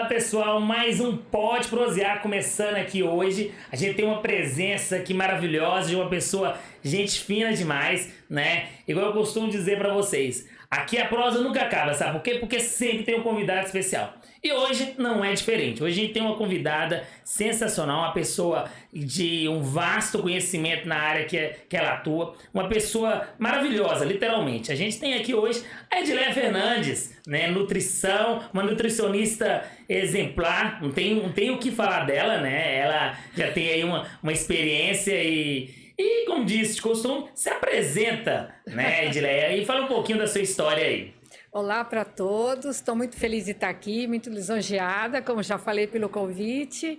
pessoal, mais um Pode Prosear começando aqui hoje. A gente tem uma presença aqui maravilhosa de uma pessoa, gente fina demais, né? Igual eu costumo dizer pra vocês, aqui a prosa nunca acaba, sabe por quê? Porque sempre tem um convidado especial. E hoje não é diferente. Hoje a gente tem uma convidada sensacional, uma pessoa de um vasto conhecimento na área que ela atua, uma pessoa maravilhosa, literalmente. A gente tem aqui hoje a Edileia Fernandes, né? Nutrição, uma nutricionista exemplar, não tem o que falar dela, né? Ela já tem aí uma experiência e como disse de costume, se apresenta, né, Edileia? E fala um pouquinho da sua história aí. Olá para todos, estou muito feliz de estar aqui, muito lisonjeada, como já falei pelo convite.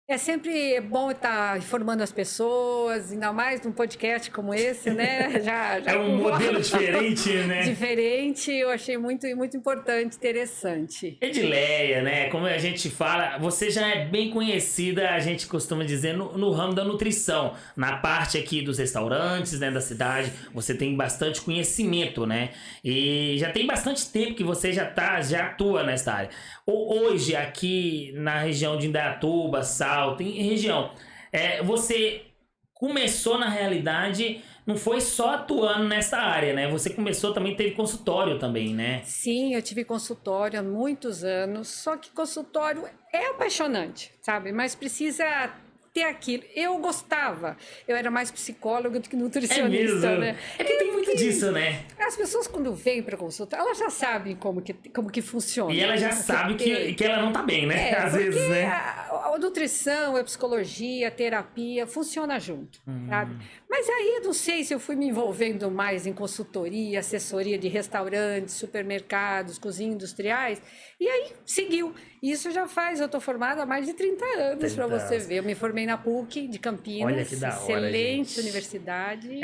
É sempre bom estar informando as pessoas, ainda mais num podcast como esse, né? Já é um modelo diferente, né? Diferente, eu achei muito importante, interessante. Edileia, né? Como a gente fala, você já é bem conhecida, a gente costuma dizer, no ramo da nutrição. Na parte aqui dos restaurantes, né, da cidade, você tem bastante conhecimento, né? E já tem bastante tempo que você já atua nessa área. Hoje, aqui na região de Indaiatuba, Salto, em região, você começou na realidade, não foi só atuando nessa área, né? Você começou também, teve consultório também, né? Sim, eu tive consultório há muitos anos, só que consultório é apaixonante, sabe? Mas precisa ter aquilo. Eu gostava, eu era mais psicóloga do que nutricionista, né? É que tem muito disso, né? As pessoas quando vêm para consulta, elas já sabem como que funciona. E ela já sabe que ela não tá bem, né? Às vezes, né? A nutrição, a psicologia, a terapia, funciona junto, sabe? Mas aí eu não sei se eu fui me envolvendo mais em consultoria, assessoria de restaurantes, supermercados, cozinhas industriais, e aí seguiu. Isso eu tô formada há mais de 30 anos, para você ver. Eu me formei na PUC de Campinas. Olha que da hora, excelente universidade.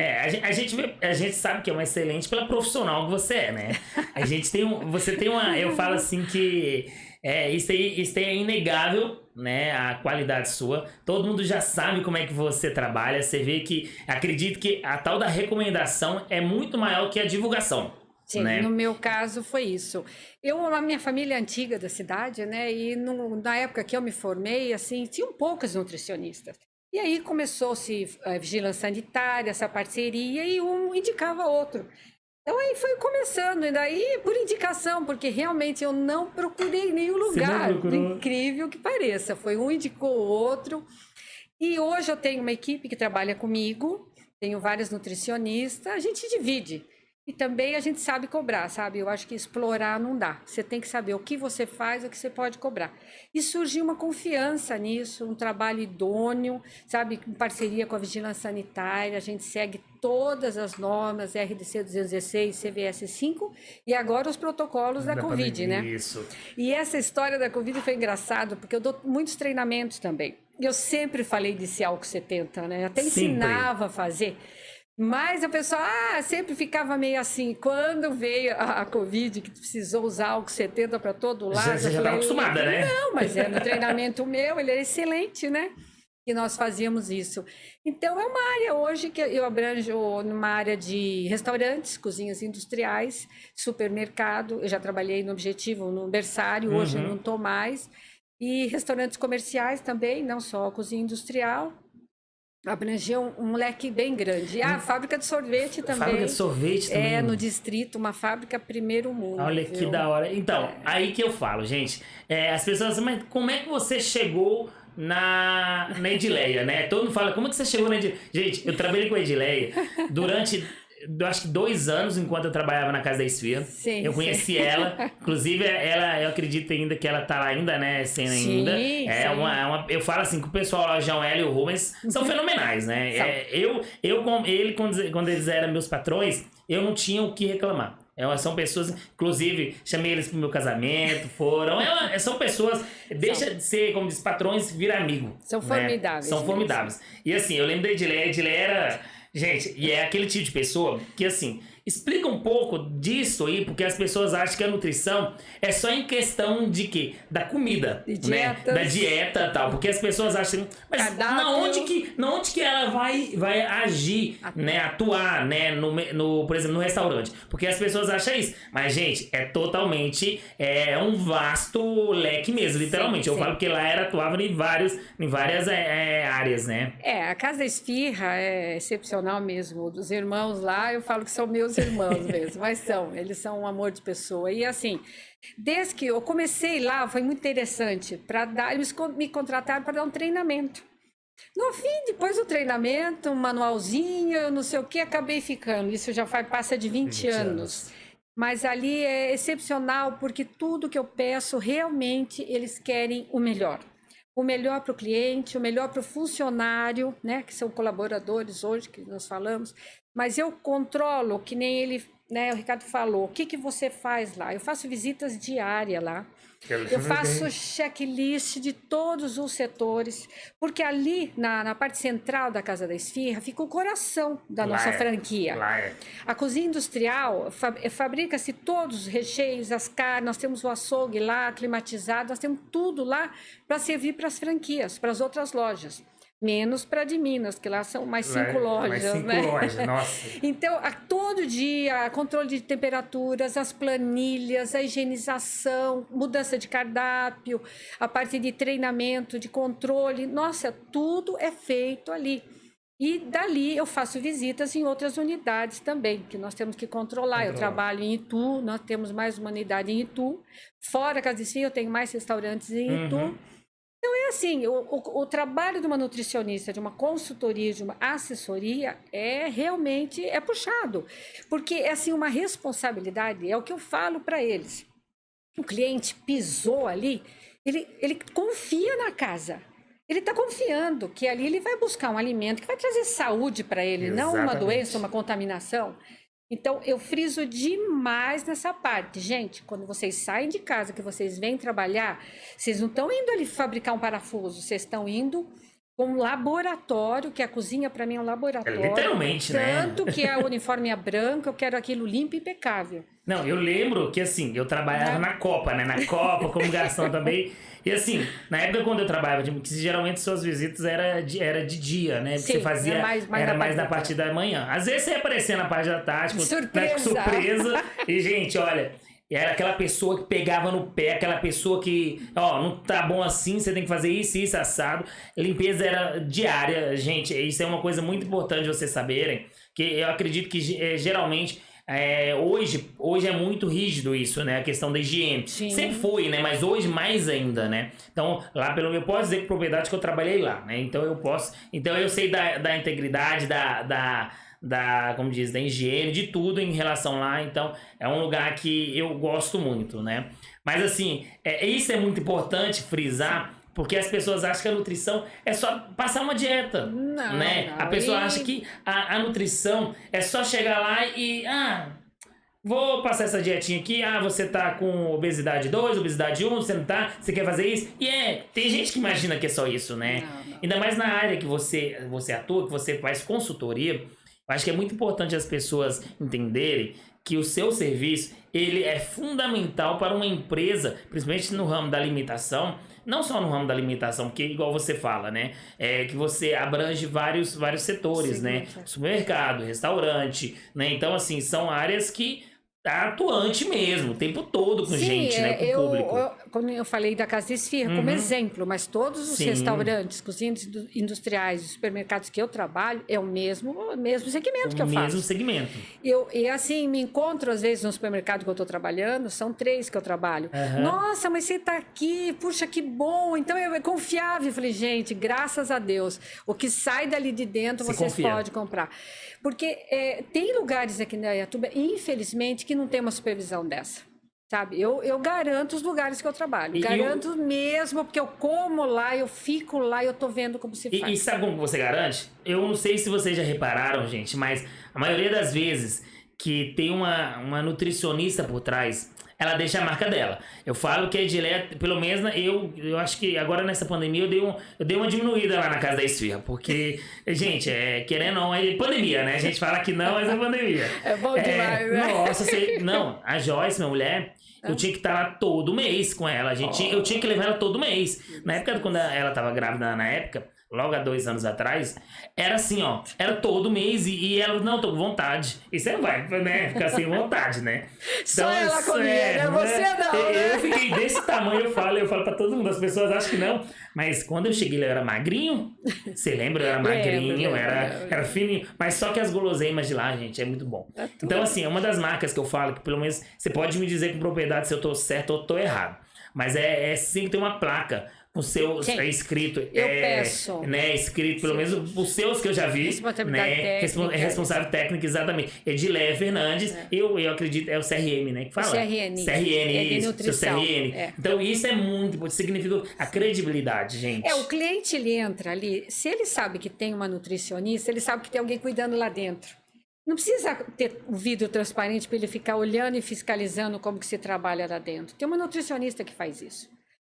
A gente sabe que é uma excelente pela profissional que você é, né? Você tem uma, eu falo assim que isso aí é inegável, né? A qualidade sua. Todo mundo já sabe como é que você trabalha. Você vê que, acredito que a tal da recomendação é muito maior que a divulgação. Sim, né? No meu caso foi isso. A minha família é antiga da cidade, né? E na época que eu me formei, assim, tinham poucos nutricionistas. E aí começou-se a vigilância sanitária, essa parceria, e um indicava outro. Então aí foi começando, e daí por indicação, porque realmente eu não procurei nenhum lugar, incrível que pareça. Foi um indicou o outro. E hoje eu tenho uma equipe que trabalha comigo, tenho várias nutricionistas, a gente divide. E também a gente sabe cobrar, sabe? Eu acho que explorar não dá. Você tem que saber o que você faz, o que você pode cobrar. E surgiu uma confiança nisso, um trabalho idôneo, sabe? Em parceria com a Vigilância Sanitária, a gente segue todas as normas, RDC 216, CVS 5 e agora os protocolos da Covid, né? Isso. E essa história da Covid foi engraçado, porque eu dou muitos treinamentos também. Eu sempre falei desse álcool 70, né? Até ensinava a fazer. Mas a pessoa sempre ficava meio assim, quando veio a Covid, que precisou usar álcool 70 para todo lado. Você já estava acostumada, né? Não, mas no treinamento meu, ele é excelente, né? E nós fazíamos isso. Então, é uma área hoje que eu abranjo numa área de restaurantes, cozinhas industriais, supermercado. Eu já trabalhei no Objetivo, no Berçário, hoje eu não estou mais. E restaurantes comerciais também, não só a cozinha industrial. Abrangeu um leque bem grande. Fábrica de sorvete também. Fábrica de sorvete também. No distrito, uma fábrica primeiro mundo. Olha que da hora. Então, aí que eu falo, gente. As pessoas, mas como é que você chegou na Edileia, né? Todo mundo fala, como é que você chegou na Edileia? Gente, eu trabalhei com a Edileia durante, eu acho que 2 anos, enquanto eu trabalhava na Casa da Esfirra. Sim, eu conheci ela. Inclusive, eu acredito ainda que ela tá lá ainda, né? Sendo ainda. Eu falo assim, que o pessoal lá, João Hélio e o Rubens, são fenomenais, né? Quando eles eram meus patrões, eu não tinha o que reclamar. São pessoas, inclusive, chamei eles pro meu casamento, são pessoas, deixa de ser, como diz, patrões, vira amigo. São formidáveis. São formidáveis. E assim, eu lembro da Edileia era, gente, e é aquele tipo de pessoa que assim, Explica um pouco disso aí, porque as pessoas acham que a nutrição é só em questão de quê? Da comida, de né? dietas. Da dieta e tal. Porque as pessoas acham, mas na onde que ela vai agir, né? Atuar, né? Por exemplo, no restaurante. Porque as pessoas acham isso. Mas, gente, é totalmente um vasto leque mesmo, literalmente. Sim, eu falo que lá atuava em várias áreas, né? A Casa da Esfirra é excepcional mesmo. Os irmãos lá, eu falo que são meus irmãos mesmo, mas eles são um amor de pessoa. E assim, desde que eu comecei lá, foi muito interessante. Eles me contrataram para dar um treinamento. No fim, depois do treinamento, um manualzinho, não sei o que, acabei ficando. Isso já passa de 20 anos. Mas ali é excepcional, porque tudo que eu peço, realmente, eles querem o melhor. O melhor para o cliente, o melhor para o funcionário, né, que são colaboradores hoje, que nós falamos. Mas eu controlo, que nem ele, né, o Ricardo falou, o que você faz lá? Eu faço visitas diárias lá. Eu faço checklist de todos os setores, porque ali, na parte central da Casa da Esfirra, fica o coração da nossa franquia. A cozinha industrial, fabrica-se todos os recheios, as carnes, nós temos o açougue lá, climatizado, nós temos tudo lá para servir para as franquias, para as outras lojas. Menos para de Minas, que lá são mais 5 lojas, mais 5 né? lojas, nossa. Então, todo dia, controle de temperaturas, as planilhas, a higienização, mudança de cardápio, a parte de treinamento, de controle, nossa, tudo é feito ali. E dali eu faço visitas em outras unidades também, que nós temos que controlar. Eu trabalho em Itu, nós temos mais uma unidade em Itu. Fora Casa de Esfirra, eu tenho mais restaurantes em Itu. Então é assim, o trabalho de uma nutricionista, de uma consultoria, de uma assessoria realmente puxado, porque é assim uma responsabilidade, é o que eu falo para eles. O cliente pisou ali, ele confia na casa. Ele está confiando que ali ele vai buscar um alimento que vai trazer saúde para ele, Exatamente. não uma doença, uma contaminação. Então, eu friso demais nessa parte. Gente, quando vocês saem de casa, que vocês vêm trabalhar, vocês não estão indo ali fabricar um parafuso, vocês estão indo com um laboratório, que a cozinha para mim é um laboratório. Literalmente, tanto que a uniforme é branca, eu quero aquilo limpo e impecável. Não, eu lembro que assim, eu trabalhava na Copa, né? Na Copa, como garçom também. E assim, na época quando eu trabalhava, que geralmente suas visitas era de dia, né? Sim, você fazia, era mais na parte da manhã. Às vezes você ia aparecer na parte da tarde, surpresa. E, gente, olha, era aquela pessoa que pegava no pé, aquela pessoa que, não tá bom assim, você tem que fazer isso, assado. Limpeza era diária, gente, isso é uma coisa muito importante de vocês saberem, que eu acredito que geralmente... hoje é muito rígido isso, né? A questão da higiene. Sim. Sempre foi, né? Mas hoje mais ainda, né? Então, lá eu posso dizer com propriedade que eu trabalhei lá, né? Então eu sei da integridade, como diz, da higiene, de tudo em relação lá. Então, é um lugar que eu gosto muito, né? Mas assim, isso é muito importante frisar, porque as pessoas acham que a nutrição é só passar uma dieta, né? Não. A pessoa acha que a nutrição é só chegar lá e... vou passar essa dietinha aqui. Você tá com obesidade 2, obesidade 1, você não tá? Você quer fazer isso? Tem gente que imagina que é só isso, né? Não. Ainda mais na área que você atua, que você faz consultoria. Eu acho que é muito importante as pessoas entenderem que o seu serviço, ele é fundamental para uma empresa, principalmente no ramo da alimentação. Não só no ramo da alimentação, porque igual você fala, né? Que você abrange vários setores, né? Supermercado, restaurante, né? Então, assim, são áreas que tá atuante mesmo, o tempo todo com gente, né? Com público. Como eu falei da Casa de Esfirra como exemplo, mas todos os restaurantes, cozinhas industriais, supermercados que eu trabalho, é o mesmo segmento que eu faço. O mesmo segmento. E assim, me encontro às vezes no supermercado que eu estou trabalhando, são 3 que eu trabalho. Nossa, mas você está aqui, puxa, que bom. Então eu confiava e falei, gente, graças a Deus, o que sai dali de dentro vocês podem comprar. Porque tem lugares aqui na Indaiatuba, infelizmente, que não tem uma supervisão dessa. Sabe? Eu garanto os lugares que eu trabalho. Garanto mesmo, porque eu como lá, eu fico lá e eu tô vendo como se faz. E sabe como você garante? Eu não sei se vocês já repararam, gente, mas a maioria das vezes que tem uma nutricionista por trás, ela deixa a marca dela. Eu falo que a Edileia, pelo menos, né, eu acho que agora nessa pandemia eu dei uma diminuída lá na casa da esfirra, porque, gente, querendo ou não, é pandemia, né? A gente fala que não, mas é pandemia. É bom demais, né? Nossa, não, a Joyce, minha mulher, eu tinha que estar lá todo mês com ela. Eu tinha que levar ela todo mês. Na época, quando ela tava grávida, na época, logo há 2 anos atrás, era assim, ó, era todo mês e ela, não, tô com vontade. E você não vai, né, ficar sem vontade, né? Só ela comia, né? Você não, né? Eu fiquei desse tamanho, eu falo pra todo mundo, as pessoas acham que não, mas quando eu cheguei, eu era magrinho, você lembra? Eu era magrinho, era fininho, mas só que as guloseimas de lá, gente, é muito bom. Então, assim, é uma das marcas que eu falo, que pelo menos você pode me dizer com propriedade se eu tô certo ou tô errado, mas sim que tem uma placa o seu escrito, peço, né, escrito pelo menos os seus que eu já vi, né, responsável técnico, exatamente, Edileia Fernandes, eu acredito, é o CRM, né, que fala? CRN, isso, nutrição. CRN. Então isso é muito, significa a credibilidade, gente. O cliente, ele entra ali, se ele sabe que tem uma nutricionista, ele sabe que tem alguém cuidando lá dentro. Não precisa ter um vidro transparente para ele ficar olhando e fiscalizando como que se trabalha lá dentro. Tem uma nutricionista que faz isso.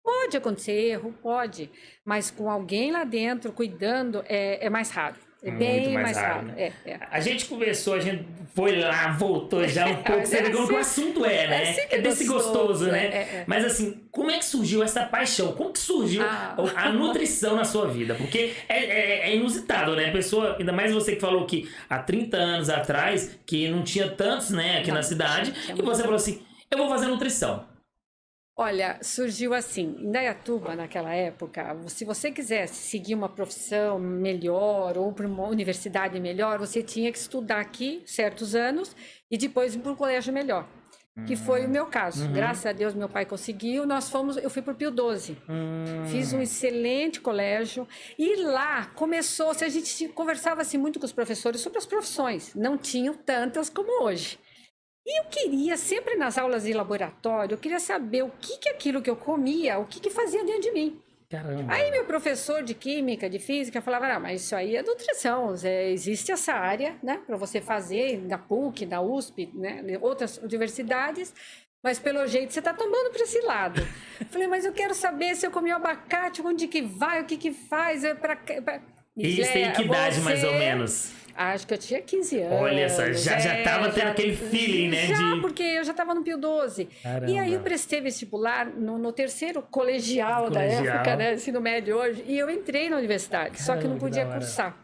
Pode acontecer erro, pode, mas com alguém lá dentro cuidando é mais raro. É bem mais raro. Né? A gente conversou, a gente foi lá, voltou já um pouco. Você vê como que o assunto né? É desse gostoso, né? Mas assim, como é que surgiu essa paixão? Como que surgiu a nutrição na sua vida? Porque é inusitado, né? A pessoa, ainda mais você que falou que há 30 anos atrás, que não tinha tantos, né, aqui na cidade, e você falou assim, eu vou fazer nutrição. Olha, surgiu assim, em Indaiatuba, naquela época, se você quisesse seguir uma profissão melhor ou para uma universidade melhor, você tinha que estudar aqui certos anos e depois ir para um colégio melhor, que foi o meu caso. Graças a Deus, meu pai conseguiu, eu fui para o Pio XII. Fiz um excelente colégio e lá começou, a gente conversava assim, muito com os professores sobre as profissões, não tinham tantas como hoje. E eu queria, sempre nas aulas de laboratório, eu queria saber o que aquilo que eu comia, o que fazia dentro de mim. Caramba. Aí meu professor de química, de física, falava, mas isso aí é nutrição, existe essa área, né, para você fazer na PUC, na USP, né, outras universidades, mas pelo jeito você está tomando para esse lado. Falei, mas eu quero saber se eu comi abacate, onde que vai, o que faz, E isso tem que idade, mais ou menos? Acho que eu tinha 15 anos. Olha só, já tava tendo aquele feeling, né? Porque eu já tava no Pio XII. Caramba. E aí eu prestei vestibular no terceiro colegial da época, né? Ensino médio hoje. E eu entrei na universidade, só que não podia cursar.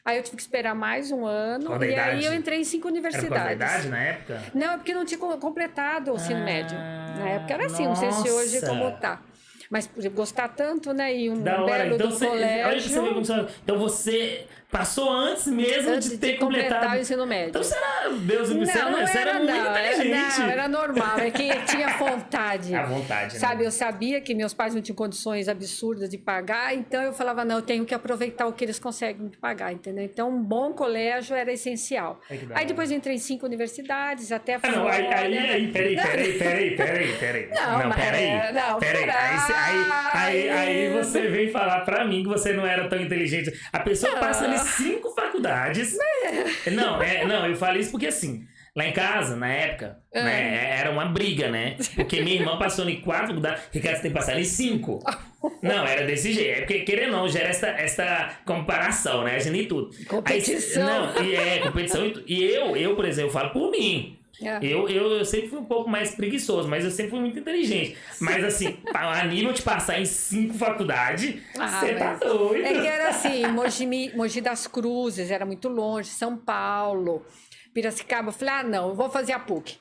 Aí eu tive que esperar mais um ano. Aí eu entrei em 5 universidades. Era por idade na época? Não, é porque não tinha completado o ensino médio. Na época era assim, não sei se hoje como tá. Mas por gostar tanto, né? E um belo do colégio. Olha que você vê como você... Então você passou antes mesmo de ter completado o ensino médio. Então você era, Deus do céu, você era muito inteligente. Não, era normal. É que tinha vontade. A vontade, né? Sabe, eu sabia que meus pais não tinham condições absurdas de pagar, então eu falava, não, eu tenho que aproveitar o que eles conseguem me pagar, entendeu? Então, um bom colégio era essencial. Aí depois eu entrei em 5 universidades, até a Não, peraí. Não, peraí. Aí você vem falar pra mim que você não era tão inteligente. A pessoa passa ali 5 faculdades. Não, eu falo isso porque assim, lá em casa, na época, né, era uma briga, né? Porque minha irmã passou em 4 faculdades, Ricardo, você tem que passar em 5. Não, era desse jeito. É porque, querendo ou não, gera essa comparação, né? A gente tudo. Competição. Competição e tudo. E eu, por exemplo, eu falo por mim. Eu sempre fui um pouco mais preguiçoso, mas eu sempre fui muito inteligente. Mas assim, a nível de passar em 5 faculdades, você tá doido. É que era assim, Mogi das Cruzes, era muito longe, São Paulo, Piracicaba. Eu falei, não, eu vou fazer a PUC.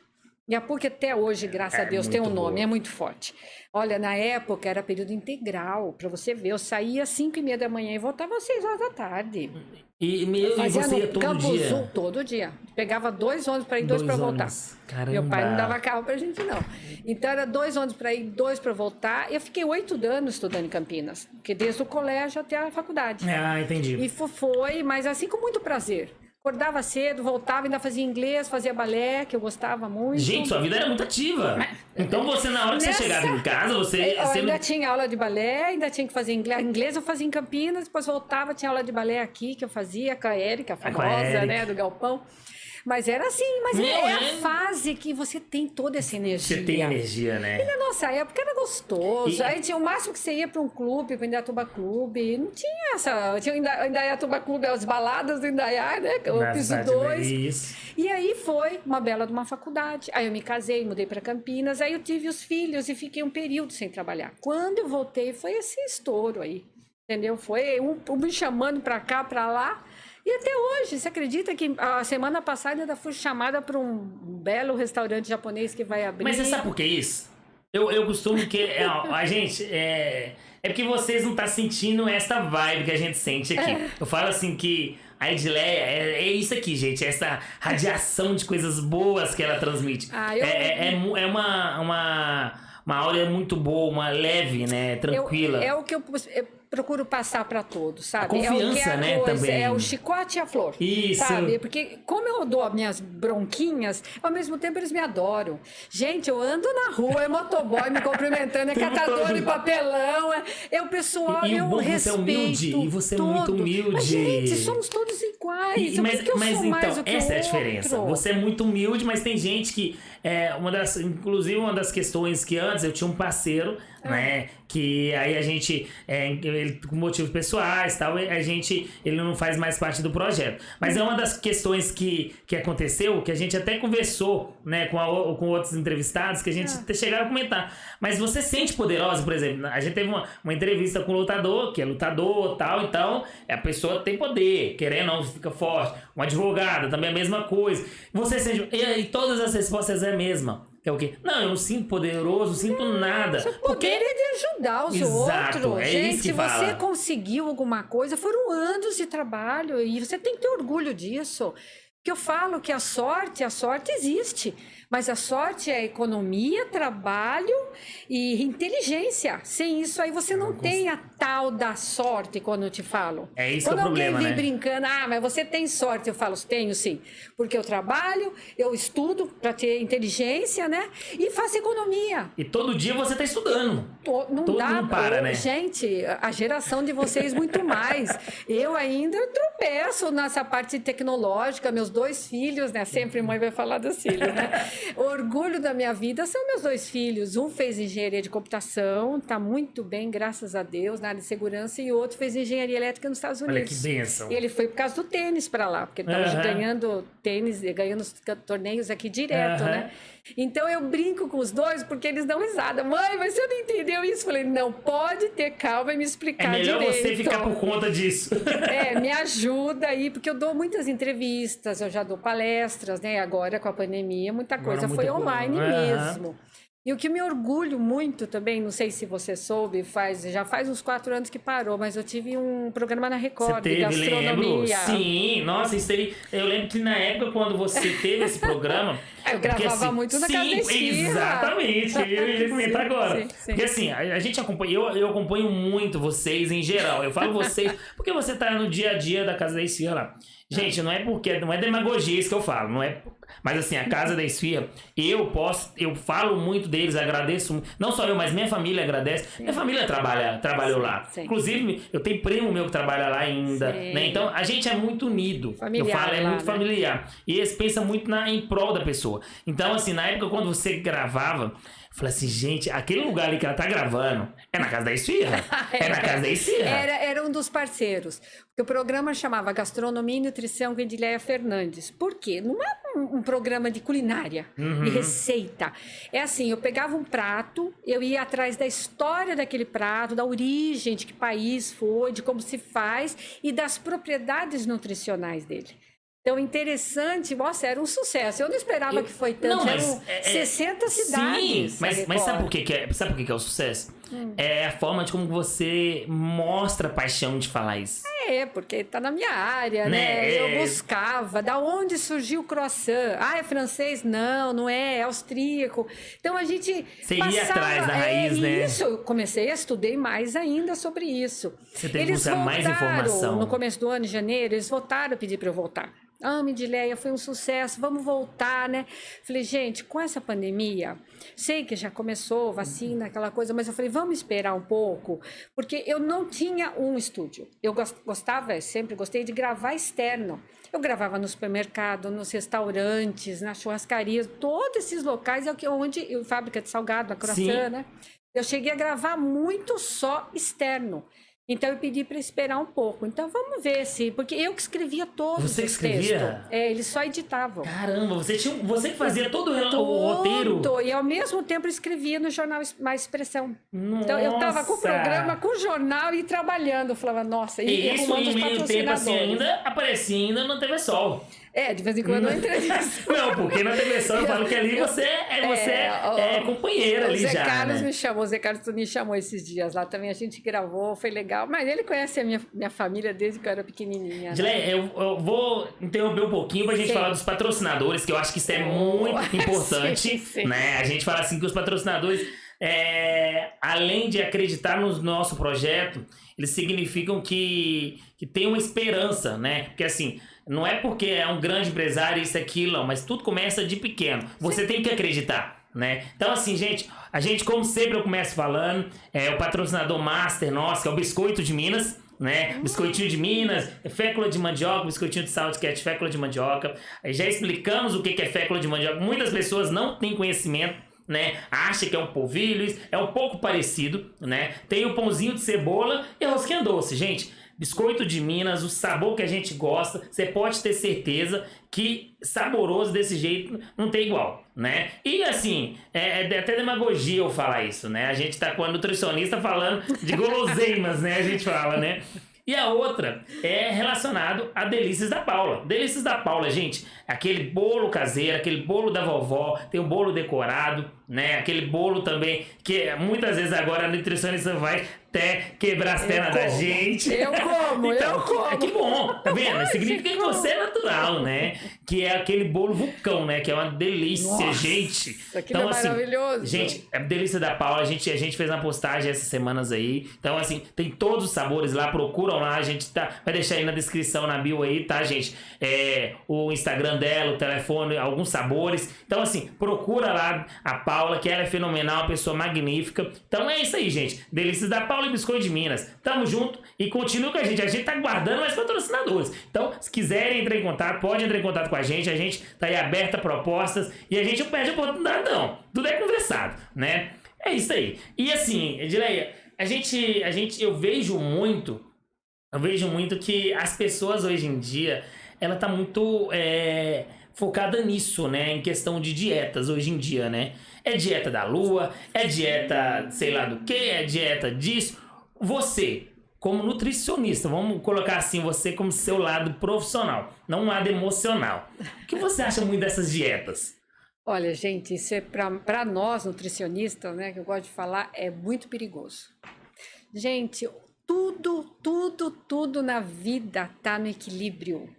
E a PUC até hoje, graças a Deus, tem um nome, boa. É muito forte. Olha, na época era período integral, para você ver. Eu saía às 5h30 da manhã e voltava às 6 horas da tarde. E você ia todo dia? Sul, todo dia. Pegava 2 ônibus para ir, 2 para voltar. Caramba. Meu pai não dava carro pra gente, não. Então era 2 ônibus para ir, 2 para voltar. Eu fiquei 8 anos estudando em Campinas, porque desde o colégio até a faculdade. Ah, entendi. E foi, mas assim com muito prazer. Acordava cedo, voltava, ainda fazia inglês, fazia balé, que eu gostava muito. Gente, sua vida era muito ativa. Então você, na hora que você chegava em casa, você... Eu ainda tinha aula de balé, ainda tinha que fazer inglês. Inglês eu fazia em Campinas, depois voltava, tinha aula de balé aqui, que eu fazia com a Érica, a famosa, né, do Galpão. Mas era assim, mas é a fase e que você tem toda essa energia. Você tem energia, né? E na nossa época era gostoso. E- Aí tinha o máximo que você ia para um clube, para o Indaiatuba Clube. Não tinha essa. Tinha o Indaiatuba Clube, as baladas do Indaiá, né? O piso 2. Isso. E aí foi uma bela de uma faculdade. Aí eu me casei, mudei para Campinas. Aí eu tive os filhos e fiquei um período sem trabalhar. Quando eu voltei, foi esse estouro aí. Entendeu? Foi um me chamando para cá, para lá. E até hoje, você acredita que a semana passada ainda fui chamada para um belo restaurante japonês que vai abrir? Mas você sabe por que isso? Eu costumo que a gente é porque vocês não estão sentindo essa vibe que a gente sente aqui. Eu falo assim que a Edileia é isso aqui, gente. Essa radiação de coisas boas que ela transmite. É uma aura muito boa, uma leve, né? Tranquila. É o que eu procuro passar para todos, sabe? A confiança, né, também. É o chicote e a flor. Isso. Sabe? Porque como eu dou as minhas bronquinhas, ao mesmo tempo eles me adoram. Gente, eu ando na rua, é motoboy me cumprimentando, é catador de papelão, o pessoal, e o eu bom respeito. Você é humilde, e você é muito humilde. Mas, gente, somos todos iguais. Mas eu sou então, mais do que essa o é a diferença. outro? Você é muito humilde, mas tem gente que inclusive uma das questões que antes eu tinha um parceiro, né, que aí a gente ele, com motivos pessoais, tal, ele não faz mais parte do projeto. Mas é uma das questões que aconteceu, que a gente até conversou, né, com outros entrevistados, que a gente até chegaram a comentar. Mas você sente poderosa, por exemplo, a gente teve uma entrevista com um lutador, que é lutador, tal, então a pessoa tem poder, querendo ou não, fica forte. Um advogado, também a mesma coisa. Você sente, e todas as respostas é a mesma. Que é o quê? Não, eu não sinto poderoso, não sinto nada. O poder é de ajudar os outros. Gente, se você conseguiu alguma coisa, foram anos de trabalho e você tem que ter orgulho disso. Porque eu falo que a sorte existe. Mas a sorte é economia, trabalho e inteligência. Sem isso aí você não tem a tal da sorte quando eu te falo. É isso que é o problema, alguém vem né? brincando, mas você tem sorte. Eu falo, tenho sim. Porque eu trabalho, eu estudo para ter inteligência, né? E faço economia. E todo dia você tá estudando. Não todo dá. mundo para, né? Gente, a geração de vocês muito mais. Eu ainda tropeço nessa parte tecnológica. Meus 2 filhos, né? Sempre mãe vai falar dos filhos, né? O orgulho da minha vida são meus 2 filhos. Um fez engenharia de computação, tá muito bem, graças a Deus, na área de segurança, e o outro fez engenharia elétrica nos Estados Unidos. Olha que bênção. E ele foi por causa do tênis para lá, porque ele estava ganhando tênis, ganhando os torneios aqui direto, né? Então eu brinco com os 2 porque eles dão risada. Mãe, mas você não entendeu isso? Falei, não, pode ter calma e me explicar direito. É melhor você ficar por conta disso. Me ajuda aí, porque eu dou muitas entrevistas, eu já dou palestras, né? Agora com a pandemia, muita coisa foi online mesmo. E o que me orgulho muito também, não sei se você soube, já faz uns 4 anos que parou, mas eu tive um programa na Record de gastronomia. Lembro. Sim, nossa, isso aí. Eu lembro que na época, quando você teve esse programa. Eu gravava assim, muito na casa da Esfirra. Exatamente, eu ia comentar agora. Sim. Porque assim, a gente acompanha, eu acompanho muito vocês em geral. Eu falo vocês, porque você tá no dia a dia da casa da Esfirra lá. Gente, não é demagogia isso que eu falo, não é. Mas assim, a Casa da Esfirra, eu falo muito deles, agradeço, não só eu, mas minha família agradece. Sim. Minha família trabalhou lá. Sim. Inclusive, eu tenho primo meu que trabalha lá ainda, né? Então, a gente é muito unido. Familiar, eu falo, é muito familiar. E eles pensam muito em prol da pessoa. Então, assim, na época quando você gravava, eu falei assim, gente, aquele lugar ali que ela tá gravando é na Casa da Esfirra. É na Casa da Esfirra. Era um dos parceiros. O programa chamava Gastronomia e Nutrição com Edileia Fernandes. Por quê? Não é um programa de culinária, de receita. É assim, eu pegava um prato, eu ia atrás da história daquele prato, da origem, de que país foi, de como se faz e das propriedades nutricionais dele. Então, interessante, nossa, era um sucesso. Eu não esperava que foi tanto, eram 60 cidades. Sim, mas sabe por que é o sucesso? É a forma de como você mostra a paixão de falar isso. Porque tá na minha área, né? Eu buscava. Da onde surgiu o croissant? É francês? Não, não é austríaco. Então, a gente Você ia atrás da raiz, né? Isso, eu comecei a estudar mais ainda sobre isso. Você tem que buscar mais informação. No começo do ano, em janeiro, eles voltaram a pedir para eu voltar. Edileia, foi um sucesso, vamos voltar, né? Falei, gente, com essa pandemia, sei que já começou vacina, aquela coisa, mas eu falei, vamos esperar um pouco, porque eu não tinha um estúdio. Eu sempre gostei de gravar externo. Eu gravava no supermercado, nos restaurantes, nas churrascarias, todos esses locais onde fábrica de salgado, a croissant, né? Eu cheguei a gravar muito só externo. Então eu pedi para esperar um pouco. Então vamos ver se... Porque eu que escrevia todos Você que os escrevia? textos. Eles só editavam. Caramba, você que fazia todo o roteiro? E ao mesmo tempo escrevia no jornal Mais Expressão. Nossa. Então eu estava com o programa, com o jornal e trabalhando. Eu falava, nossa, e isso arrumando em os meio tempo assim patrocinadores. aparecia ainda na TV Sol. De vez em quando eu entrevisto. Não, porque na TV Sol eu falo que ali você é companheira ali já, O Zé Carlos né? me chamou, o Zé Carlos me chamou esses dias lá também, a gente gravou, foi legal. Mas ele conhece a minha família desde que eu era pequenininha. Dileia, Né? eu vou interromper um pouquinho pra gente falar dos patrocinadores, que eu acho que isso é muito importante, sim. né? A gente fala assim que os patrocinadores, além de acreditar no nosso projeto, eles significam que tem uma esperança, né? Porque assim, não é porque é um grande empresário, isso, aquilo, não, mas tudo começa de pequeno. Você tem que acreditar, né? Então assim, gente, a gente, como sempre eu começo falando, o patrocinador master nosso, que é o Biscoito de Minas, né? Biscoitinho de Minas, fécula de mandioca, biscoitinho de salad, que é de fécula de mandioca. Já explicamos o que é fécula de mandioca. Muitas pessoas não têm conhecimento, né? Acha que é um polvilho, é um pouco parecido, né? Tem o pãozinho de cebola e a rosquinha doce, gente. Biscoito de Minas, o sabor que a gente gosta, você pode ter certeza que saboroso desse jeito não tem igual, né? E assim, até demagogia eu falar isso, né? A gente tá com a nutricionista falando de guloseimas, né? A gente fala, né? E a outra é relacionado a Delícias da Paula. Delícias da Paula, gente, aquele bolo caseiro, aquele bolo da vovó, tem o bolo decorado, né? Aquele bolo também que muitas vezes agora a nutricionista vai até quebrar as pernas da gente. Eu como. Que bom, tá vendo? Significa que você é natural, né? Que é aquele bolo vulcão, né? Que é uma delícia, Nossa, gente. Aquilo então, é maravilhoso. Gente, a Delícia da Paula, a gente fez uma postagem essas semanas aí. Então, assim, tem todos os sabores lá, procuram lá. A gente vai deixar aí na descrição, na bio aí, tá, gente? O Instagram dela, o telefone, alguns sabores. Então, assim, procura lá a Paula, que ela é fenomenal, uma pessoa magnífica. Então é isso aí, gente. Delícias da Paula e Biscoito de Minas. Tamo junto e continua com a gente. A gente tá guardando mais patrocinadores. Então, se quiserem entrar em contato, pode entrar em contato com a gente. A gente tá aí aberta a propostas e a gente não perde a oportunidade, não. Tudo é conversado, né? É isso aí. E assim, Edileia, eu vejo muito que as pessoas hoje em dia, ela tá muito focada nisso, né? Em questão de dietas hoje em dia, né? É dieta da lua, é dieta sei lá do que, é dieta disso. Você, como nutricionista, vamos colocar assim, você como seu lado profissional, não um lado emocional. O que você acha muito dessas dietas? Olha, gente, isso é para nós nutricionistas, né, que eu gosto de falar, é muito perigoso. Gente, tudo na vida tá no equilíbrio.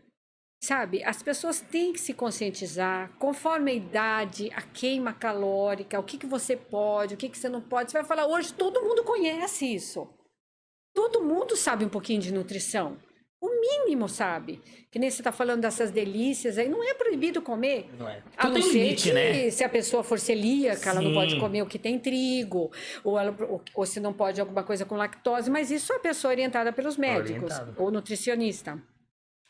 Sabe, as pessoas têm que se conscientizar, conforme a idade, a queima calórica, o que você pode, o que você não pode. Você vai falar, hoje todo mundo conhece isso. Todo mundo sabe um pouquinho de nutrição. O mínimo sabe. Que nem você está falando dessas delícias aí, não é proibido comer. Não é. A não ser limite, que, né? se a pessoa for celíaca, ela não Sim. pode comer o que tem trigo, ou se não pode alguma coisa com lactose, mas isso é a pessoa orientada pelos médicos, ou nutricionista.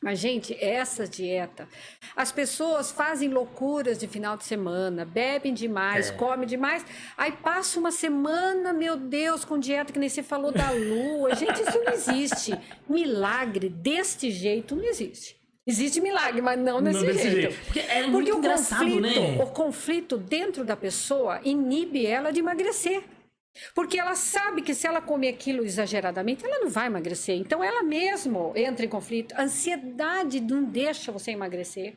Mas, gente, essa dieta, as pessoas fazem loucuras de final de semana, bebem demais, comem demais, aí passa uma semana, meu Deus, com dieta que nem você falou da lua. Gente, isso não existe. Milagre deste jeito não existe. Existe milagre, mas não desse jeito. Porque é muito engraçado, né? O conflito dentro da pessoa inibe ela de emagrecer. Porque ela sabe que se ela comer aquilo exageradamente, ela não vai emagrecer. Então, ela mesmo entra em conflito. A ansiedade não deixa você emagrecer.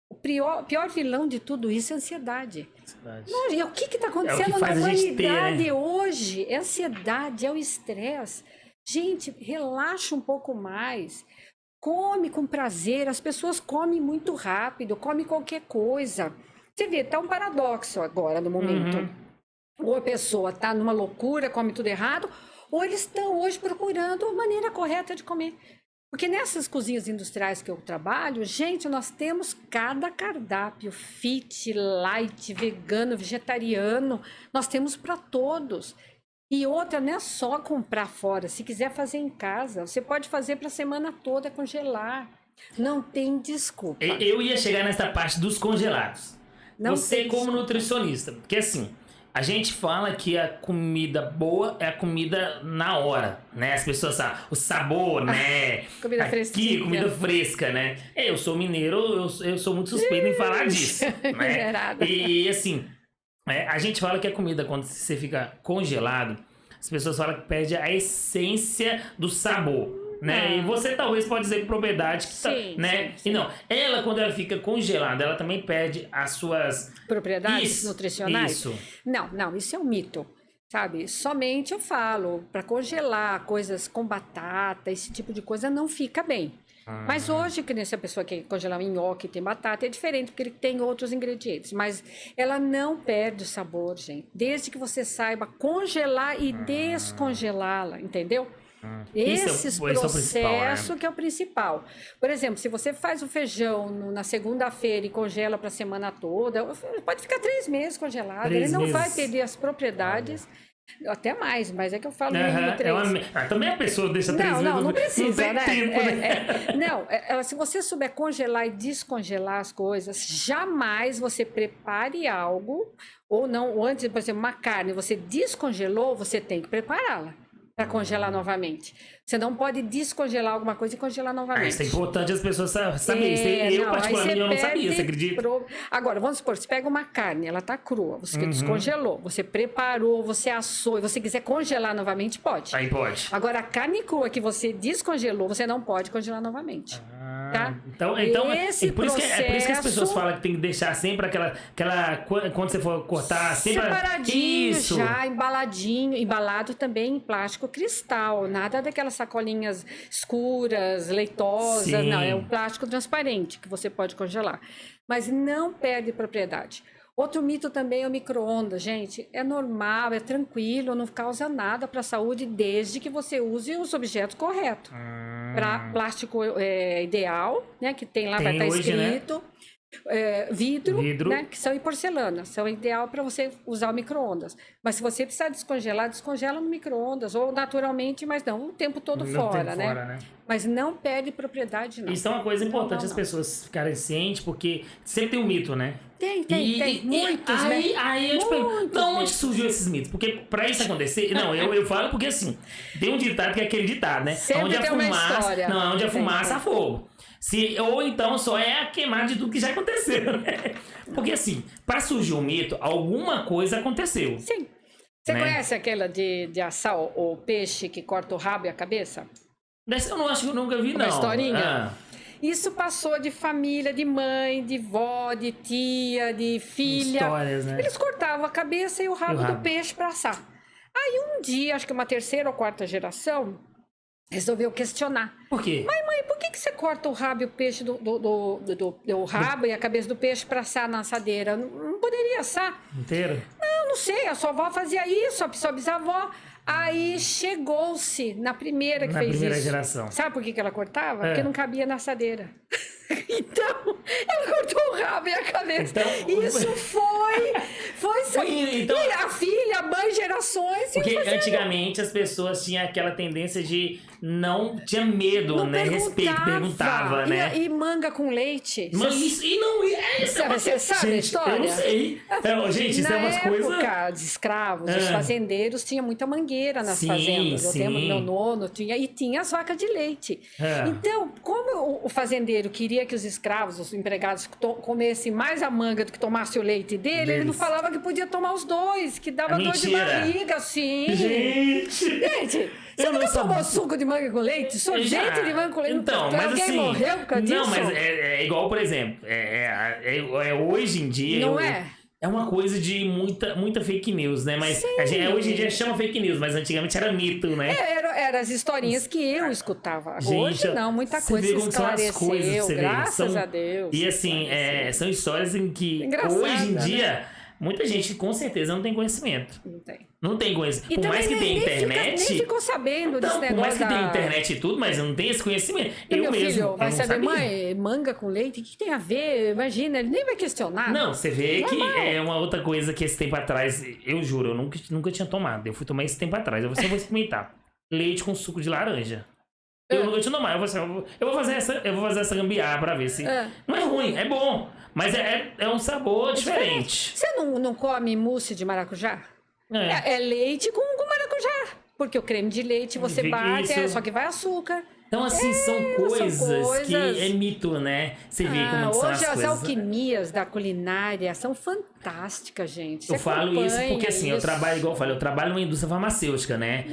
O pior vilão de tudo isso é a ansiedade. Não, e o que está acontecendo na humanidade hoje? É a ansiedade, é o estresse. Gente, relaxa um pouco mais. Come com prazer. As pessoas comem muito rápido, comem qualquer coisa. Você vê, está um paradoxo agora no momento. Ou a pessoa está numa loucura, come tudo errado, ou eles estão hoje procurando a maneira correta de comer. Porque nessas cozinhas industriais que eu trabalho, gente, nós temos cada cardápio, fit, light, vegano, vegetariano, nós temos para todos. E outra, não é só comprar fora. Se quiser fazer em casa, você pode fazer para a semana toda, congelar. Não tem desculpa. Eu ia chegar nessa parte dos congelados. Não Você tem como desculpa. nutricionista, porque assim, a gente fala que a comida boa é a comida na hora, né? As pessoas sabem, o sabor, né? Comida Aqui, fresquinha. comida fresca, né? Eu sou mineiro, eu sou muito suspeito em falar disso, né? Mineirada. E assim, a gente fala que a comida, quando você fica congelado, as pessoas falam que perde a essência do sabor. Né? E você talvez pode dizer com propriedade que Sim, né? sim. E não, ela quando ela fica congelada, ela também perde as suas Propriedades Isso, nutricionais? isso. Não, isso é um mito. Sabe? Somente eu falo, para congelar coisas com batata, esse tipo de coisa não fica bem. Mas hoje, que nem se a pessoa quer congelar um nhoque e tem batata, é diferente, porque ele tem outros ingredientes. Mas ela não perde o sabor, gente. Desde que você saiba congelar e descongelá-la, entendeu? Esses Esse é o principal, né? processos que é o principal. Por exemplo, se você faz o feijão na segunda-feira e congela para a semana toda, pode ficar 3 meses congelado. 3 Ele não vai meses. perder as propriedades, até mais, mas é que eu falo Aham, mínimo 3. também a pessoa deixa 3 meses. Não precisa, tem né? tempo, né? Não, se você souber congelar e descongelar as coisas, jamais você prepare algo, ou não, ou antes, por exemplo, uma carne, você descongelou, você tem que prepará-la para congelar novamente. Você não pode descongelar alguma coisa e congelar novamente. Isso é importante as pessoas saberem. Eu, Não, aí particularmente, você eu não sabia, perde você acredita? Agora, vamos supor, você pega uma carne, ela tá crua, você descongelou, você preparou, você assou, e você quiser congelar novamente, pode. Aí pode. Agora, a carne crua que você descongelou, você não pode congelar novamente. Tá? Então Esse por isso que as pessoas processo- falam que tem que deixar sempre aquela quando você for cortar, sempre Separadinho isso. já, embaladinho, embalado também em plástico cristal, nada daquelas sacolinhas escuras, leitosas, Sim. não, é um plástico transparente que você pode congelar, mas não perde propriedade. Outro mito também é o micro-ondas, gente, é normal, é tranquilo, não causa nada para a saúde desde que você use os objetos corretos. Para plástico ideal, né, que tem lá, Tem vai estar hoje, né? escrito, vidro, Vidro. né, que são em porcelana, são ideal para você usar o micro-ondas. Mas se você precisar descongelar, descongela no micro-ondas, ou naturalmente, mas não o tempo todo No fora, tempo né? fora, né? Mas não perde propriedade, não. Isso é uma coisa importante não, as não. pessoas ficarem cientes, porque sempre tem um mito, né? Tem, muitos, aí, né? Aí eu te pergunto, Muitos de onde mesmo. surgiu esses mitos? Porque pra isso acontecer, não, eu falo porque assim, tem um ditado que é aquele ditado, né? Sempre onde a tem uma fumaça, história. não, onde a Tem, fumaça há fogo. Ou então só é a queimar de tudo que já aconteceu, né? Porque assim, pra surgir um mito, alguma coisa aconteceu. Sim. Você Né? conhece aquela de assar o peixe que corta o rabo e a cabeça? Dessa eu não acho que eu nunca vi, Uma não. historinha? Ah, Isso passou de família, de mãe, de vó, de tia, de filha. Histórias, né? Eles cortavam a cabeça e o rabo rabo. do peixe para assar. Aí um dia, acho que uma terceira ou quarta geração, resolveu questionar. Por quê? Mãe, por que você corta o rabo e o peixe do rabo e a cabeça do peixe para assar na assadeira? Não poderia assar? Inteiro? Não sei, a sua avó fazia isso, a sua bisavó. Aí chegou-se na primeira que Na fez primeira isso. geração. Sabe por que ela cortava? É. Porque não cabia na assadeira. Então, ela cortou o rabo e a cabeça. Então- Isso foi Então- e a filha, a mãe, gerações. Porque iam fazendo. antigamente as pessoas tinham aquela tendência de tinha medo, Não né? Respeito, perguntava, né? E manga com leite. Mas isso, Você sabe a gente, história? Eu não sei. Então, gente, isso Na é umas coisas. época dos escravos, os fazendeiros tinham muita mangueira nas Sim, fazendas. Eu sim. lembro, meu nono tinha as vacas de leite. É. Então, como o fazendeiro queria que os escravos, os empregados, comessem mais a manga do que tomasse o leite dele, ele não Deles. falava que podia tomar os dois, que dava dor de Mentira. barriga, sim. Gente! Gente, você Eu não nunca tomou sabia. suco de manga com leite? Sorvete Já. de manga com leite? Então, mas Alguém assim. morreu por causa disso? Não, mas é igual, por exemplo, hoje em dia. Não é? É uma coisa de muita fake news, né? Mas hoje em dia chama fake news, mas antigamente era mito, né? Eram as historinhas que eu escutava. Gente, Hoje não, muita você coisa vê se como são as esclareceu, coisas, você vê, graças são- a Deus. E assim, esclareceu. são histórias em que Engraçada, hoje em dia muita gente com certeza não tem conhecimento. Não tem. Não tem conhecimento. E Por mais que tenha internet... nem ficou sabendo desse Então, negócio por mais que tenha da... internet e tudo, mas não tem esse conhecimento. E Eu meu mesmo, filho eu vai não saber, sabia. mãe, manga com leite, o que tem a ver? Imagina, ele nem vai questionar. Não, você vê que Normal. é uma outra coisa que esse tempo atrás, eu juro, eu nunca tinha tomado. Eu fui tomar esse tempo atrás, eu vou experimentar. Leite com suco de laranja. Eu nunca tinha tomado. Eu vou fazer essa gambiarra pra ver se... Não é ruim, é bom. Mas é um sabor diferente. Você não come mousse de maracujá? É leite com maracujá. Porque o creme de leite você bate, só que vai açúcar. Então, assim, são coisas que é mito, né? Você vê como são as hoje as coisas. alquimias da culinária são fantásticas, gente. Você Eu falo isso porque, assim, isso. eu trabalho, igual eu falei, eu trabalho numa indústria farmacêutica, né?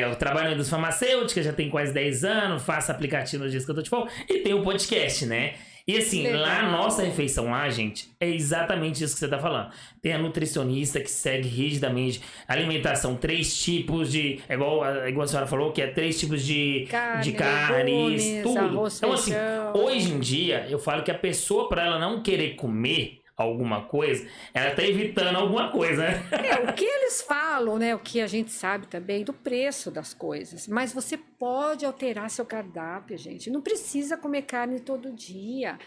Eu trabalho na indústria farmacêutica, já tem quase 10 anos, faço aplicativo nos dias que eu tô de folga, e tem um podcast, né? E assim, Legal. lá a nossa refeição lá, gente, é exatamente isso que você tá falando. Tem a nutricionista que segue rigidamente alimentação, 3 tipos de... igual a senhora falou, que é 3 tipos de carnes, legumes, tudo. arroz, Então, assim, feijão. hoje em dia, eu falo que a pessoa, para ela não querer comer alguma coisa, ela tá evitando alguma coisa, né? O que eles falam, né? O que a gente sabe também do preço das coisas. Mas você pode alterar seu cardápio, gente. Não precisa comer carne todo dia.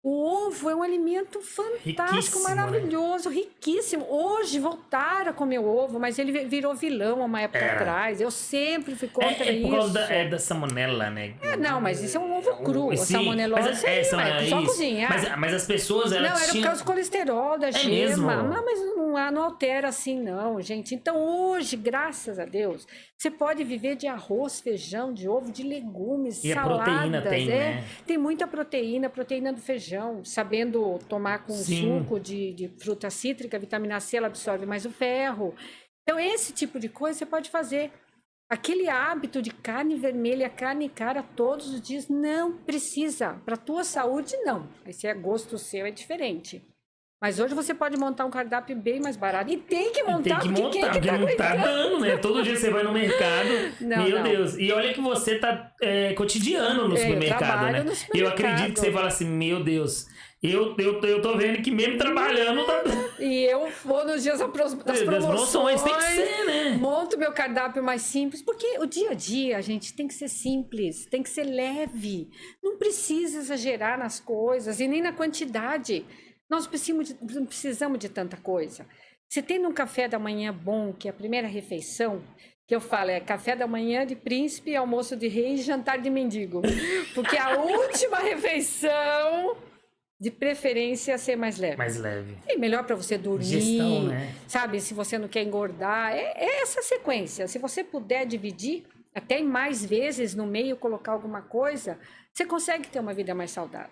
O ovo é um alimento fantástico, Riquíssimo, maravilhoso, riquíssimo. Hoje voltaram a comer ovo, mas ele virou vilão há uma época atrás. Eu sempre fui contra É por causa isso. da salmonela, né? Não, mas isso é um ovo cru. A Sim, salmonelose mas é só isso. cozinhar. Mas as pessoas, elas Não, era por tinham... causa do colesterol, da gema. mesmo? Não, mas não altera assim, não, gente. Então, hoje, graças a Deus, você pode viver de arroz, feijão, de ovo, de legumes, E saladas. a proteína tem, né? Tem muita proteína do feijão. Sabendo tomar com suco de fruta cítrica, vitamina C, ela absorve mais o ferro. Então, esse tipo de coisa você pode fazer. Aquele hábito de carne vermelha, carne cara todos os dias, não precisa. Para a tua saúde, não. Aí se é gosto seu, é diferente. Mas hoje você pode montar um cardápio bem mais barato. E tem que montar, porque não tá dando, né? Todo dia você vai no mercado, meu Deus. E olha que você tá cotidiano no supermercado, né? E eu acredito que você fala assim, meu Deus, eu tô vendo que mesmo trabalhando... Tá... E eu vou nos dias das promoções, tem que ser, né? Monto meu cardápio mais simples, porque o dia a dia, gente, tem que ser simples, tem que ser leve. Não precisa exagerar nas coisas e nem na quantidade. Nós não precisamos de tanta coisa. Se tem um café da manhã bom, que é a primeira refeição, que eu falo é café da manhã de príncipe, almoço de rei e jantar de mendigo. Porque a última refeição, de preferência, ser mais leve. Mais leve. É melhor para você dormir, Gestão, né? Sabe? Se você não quer engordar, é essa sequência. Se você puder dividir, até em mais vezes no meio colocar alguma coisa... Você consegue ter uma vida mais saudável.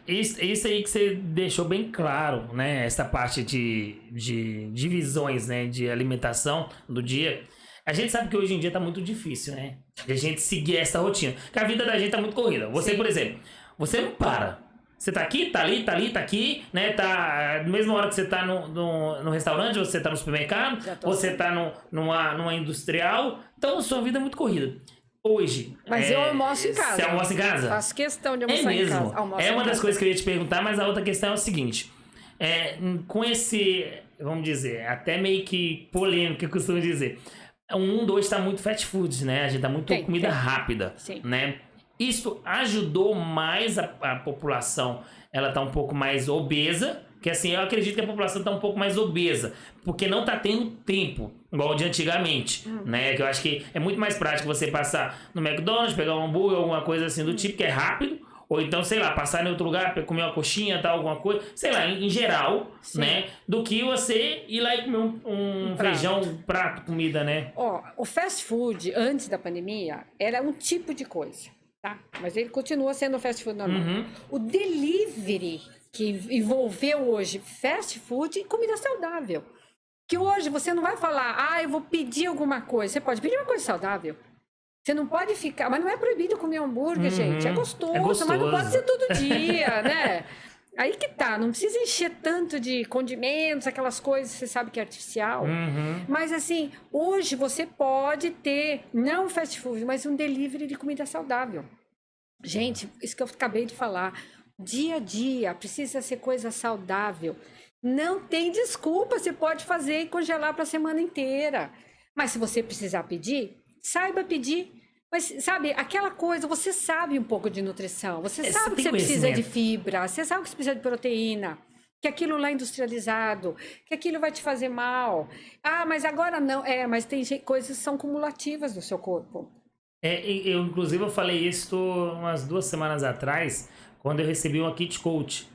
Isso aí que você deixou bem claro, né? Essa parte de divisões, né? De alimentação do dia. A gente sabe que hoje em dia tá muito difícil, né? De a gente seguir essa rotina. Porque a vida da gente tá muito corrida. Você, por exemplo, você não para. Você tá aqui, tá ali, tá aqui, né? Tá na mesma hora que você tá no restaurante, você tá no supermercado, você tá numa industrial. Então, a sua vida é muito corrida. Hoje. Mas eu almoço em casa. Você almoça em casa? Faço questão de almoçar em casa. É uma das coisas que eu ia te perguntar, mas a outra questão é o seguinte. Com esse, vamos dizer, até meio que polêmico que eu costumo dizer. O mundo hoje tá muito fast food, né? A gente tá muito comida rápida, Sim. né? Isso ajudou mais a população, ela tá um pouco mais obesa, que assim, eu acredito que a população tá um pouco mais obesa, porque não tá tendo tempo, igual de antigamente, né? Que eu acho que é muito mais prático você passar no McDonald's, pegar um hambúrguer, alguma coisa assim do tipo, que é rápido, ou então, sei lá, passar em outro lugar, comer uma coxinha, tal, alguma coisa, sei lá, em geral, né? Do que você ir lá e comer um feijão, um prato, comida, né? O fast food, antes da pandemia, era um tipo de coisa, tá? Mas ele continua sendo fast food normal. O delivery, que envolveu hoje fast food e comida saudável. Que hoje você não vai falar, eu vou pedir alguma coisa. Você pode pedir uma coisa saudável. Você não pode ficar... Mas não é proibido comer hambúrguer, gente. É gostoso, mas não pode ser todo dia, né? Aí que tá, não precisa encher tanto de condimentos, aquelas coisas, você sabe que é artificial. Mas assim, hoje você pode ter, não fast food, mas um delivery de comida saudável. Gente, isso que eu acabei de falar. Dia a dia, precisa ser coisa saudável. Não tem desculpa, você pode fazer e congelar para a semana inteira. Mas se você precisar pedir, saiba pedir. Mas, sabe, aquela coisa, você sabe um pouco de nutrição, você sabe que você precisa de fibra, você sabe que você precisa de proteína, que aquilo lá é industrializado, que aquilo vai te fazer mal. Ah, mas agora não. Mas tem coisas que são cumulativas no seu corpo. Inclusive, eu falei isso umas 2 semanas atrás, quando eu recebi uma Kit Coach.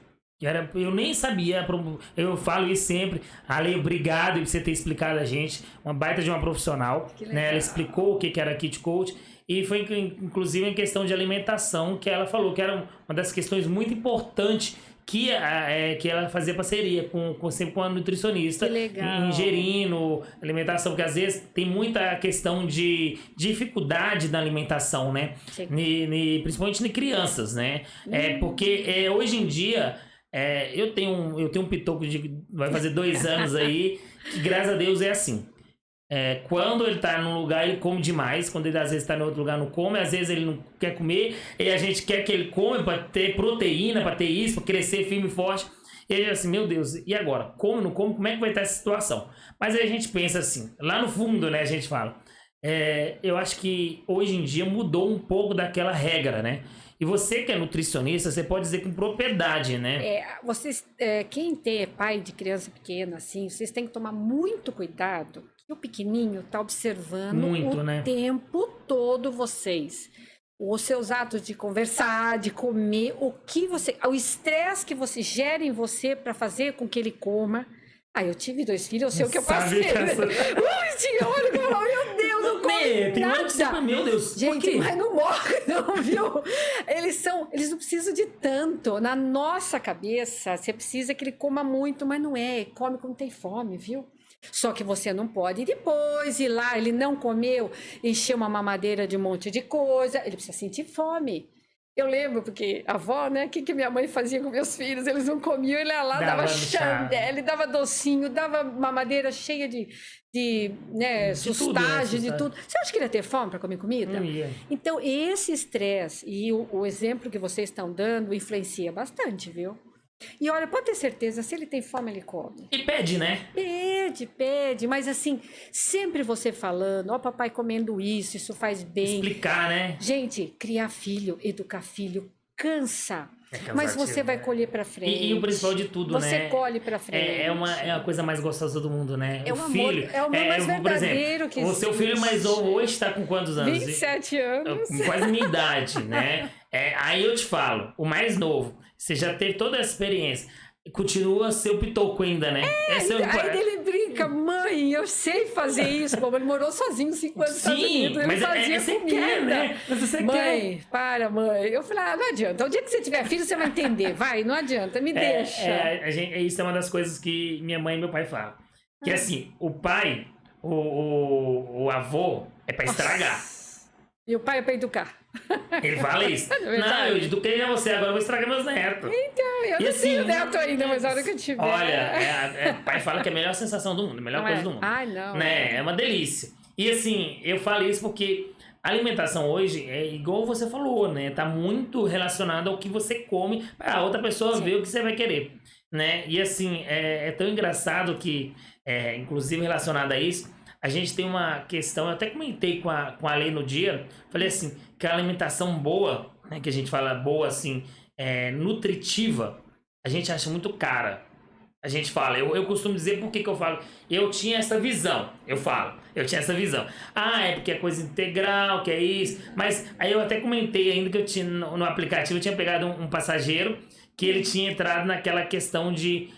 Eu nem sabia, eu falo isso sempre. Ale, obrigado por você ter explicado a gente. Uma baita de uma profissional. Né? Ela explicou o que era Kit Coach. E foi inclusive em questão de alimentação que ela falou que era uma das questões muito importantes que ela fazia parceria sempre com a nutricionista, ingerindo alimentação, porque às vezes tem muita questão de dificuldade na alimentação, né? Principalmente em crianças, né? Porque hoje em dia eu tenho um pitoco vai fazer 2 anos aí, que graças a Deus é assim. Quando ele tá num lugar, ele come demais. Quando ele às vezes tá em outro lugar, não come. Às vezes ele não quer comer. E a gente quer que ele come para ter proteína, para ter isso, para crescer firme e forte. E ele assim, meu Deus, e agora? Come, não come? Como é que vai estar essa situação? Mas aí a gente pensa assim, lá no fundo, né, a gente fala. Eu acho que hoje em dia mudou um pouco daquela regra, né? E você que é nutricionista, você pode dizer com propriedade, né? Vocês, quem é pai de criança pequena, assim, vocês têm que tomar muito cuidado. O pequenininho está observando muito, o tempo todo vocês. Os seus atos de conversar, de comer, o estresse que você gera em você para fazer com que ele coma. Eu tive 2 filhos, eu sei o que eu passei. Olha, meu Deus, não come nada. Meu Deus, gente, mas não morre, não, viu? Eles não precisam de tanto. Na nossa cabeça, você precisa que ele coma muito, mas não é. Come quando tem fome, viu? Só que você não pode depois ir lá, ele não comeu, encher uma mamadeira de um monte de coisa, ele precisa sentir fome. Eu lembro, porque a avó, né, o que minha mãe fazia com meus filhos, eles não comiam, ele ia lá, dava chandelle, dava docinho, dava mamadeira cheia de sustagem, de tudo. Você acha que ele ia ter fome para comer comida? Não ia. Então, esse estresse e o exemplo que vocês estão dando influencia bastante, viu? E olha, pode ter certeza, se ele tem fome, ele come. E pede, né? Pede, mas assim, sempre você falando, papai comendo isso faz bem. Explicar, né? Gente, criar filho, educar filho, cansa. Mas você vai colher pra frente. E o principal de tudo, você né? Você colhe pra frente. É uma coisa mais gostosa do mundo, né? É o filho. É o amor mais verdadeiro que existe. O seu filho mais novo hoje está com quantos anos? 27 anos. Com quase minha idade, né? Aí eu te falo, o mais novo, você já teve toda essa experiência. Continua seu pitoco ainda, né? Aí ele brinca, mãe, eu sei fazer isso. Bom, ele morou sozinho 5 anos nos Estados Unidos. Ele mas fazia você comida. Quer, né? Mas você mãe, para, mãe. Eu falei, não adianta. O dia que você tiver filho, você vai entender. Vai, não adianta, me deixa. Isso é uma das coisas que minha mãe e meu pai falam. Que assim, o pai, o avô, é pra estragar. E o pai é pra educar. Ele fala isso. Não, eu eduquei você, agora eu vou estragar meus netos. Então, eu não tenho neto ainda, mas a hora que eu tiver. Olha, o pai fala que é a melhor sensação do mundo, a melhor coisa do mundo. Ai, não. Né? É uma delícia. E assim, eu falo isso porque a alimentação hoje é igual você falou, né? Tá muito relacionado ao que você come para a outra pessoa ver o que você vai querer, né? E assim, é tão engraçado que, inclusive relacionado a isso, a gente tem uma questão, eu até comentei com a Lei no dia, falei assim, que a alimentação boa, né, que a gente fala boa assim, nutritiva, a gente acha muito cara. A gente fala, eu costumo dizer por que eu falo, eu tinha essa visão, eu tinha essa visão. É porque é coisa integral, que é isso, mas aí eu até comentei ainda que eu tinha, no aplicativo, eu tinha pegado um passageiro que ele tinha entrado naquela questão de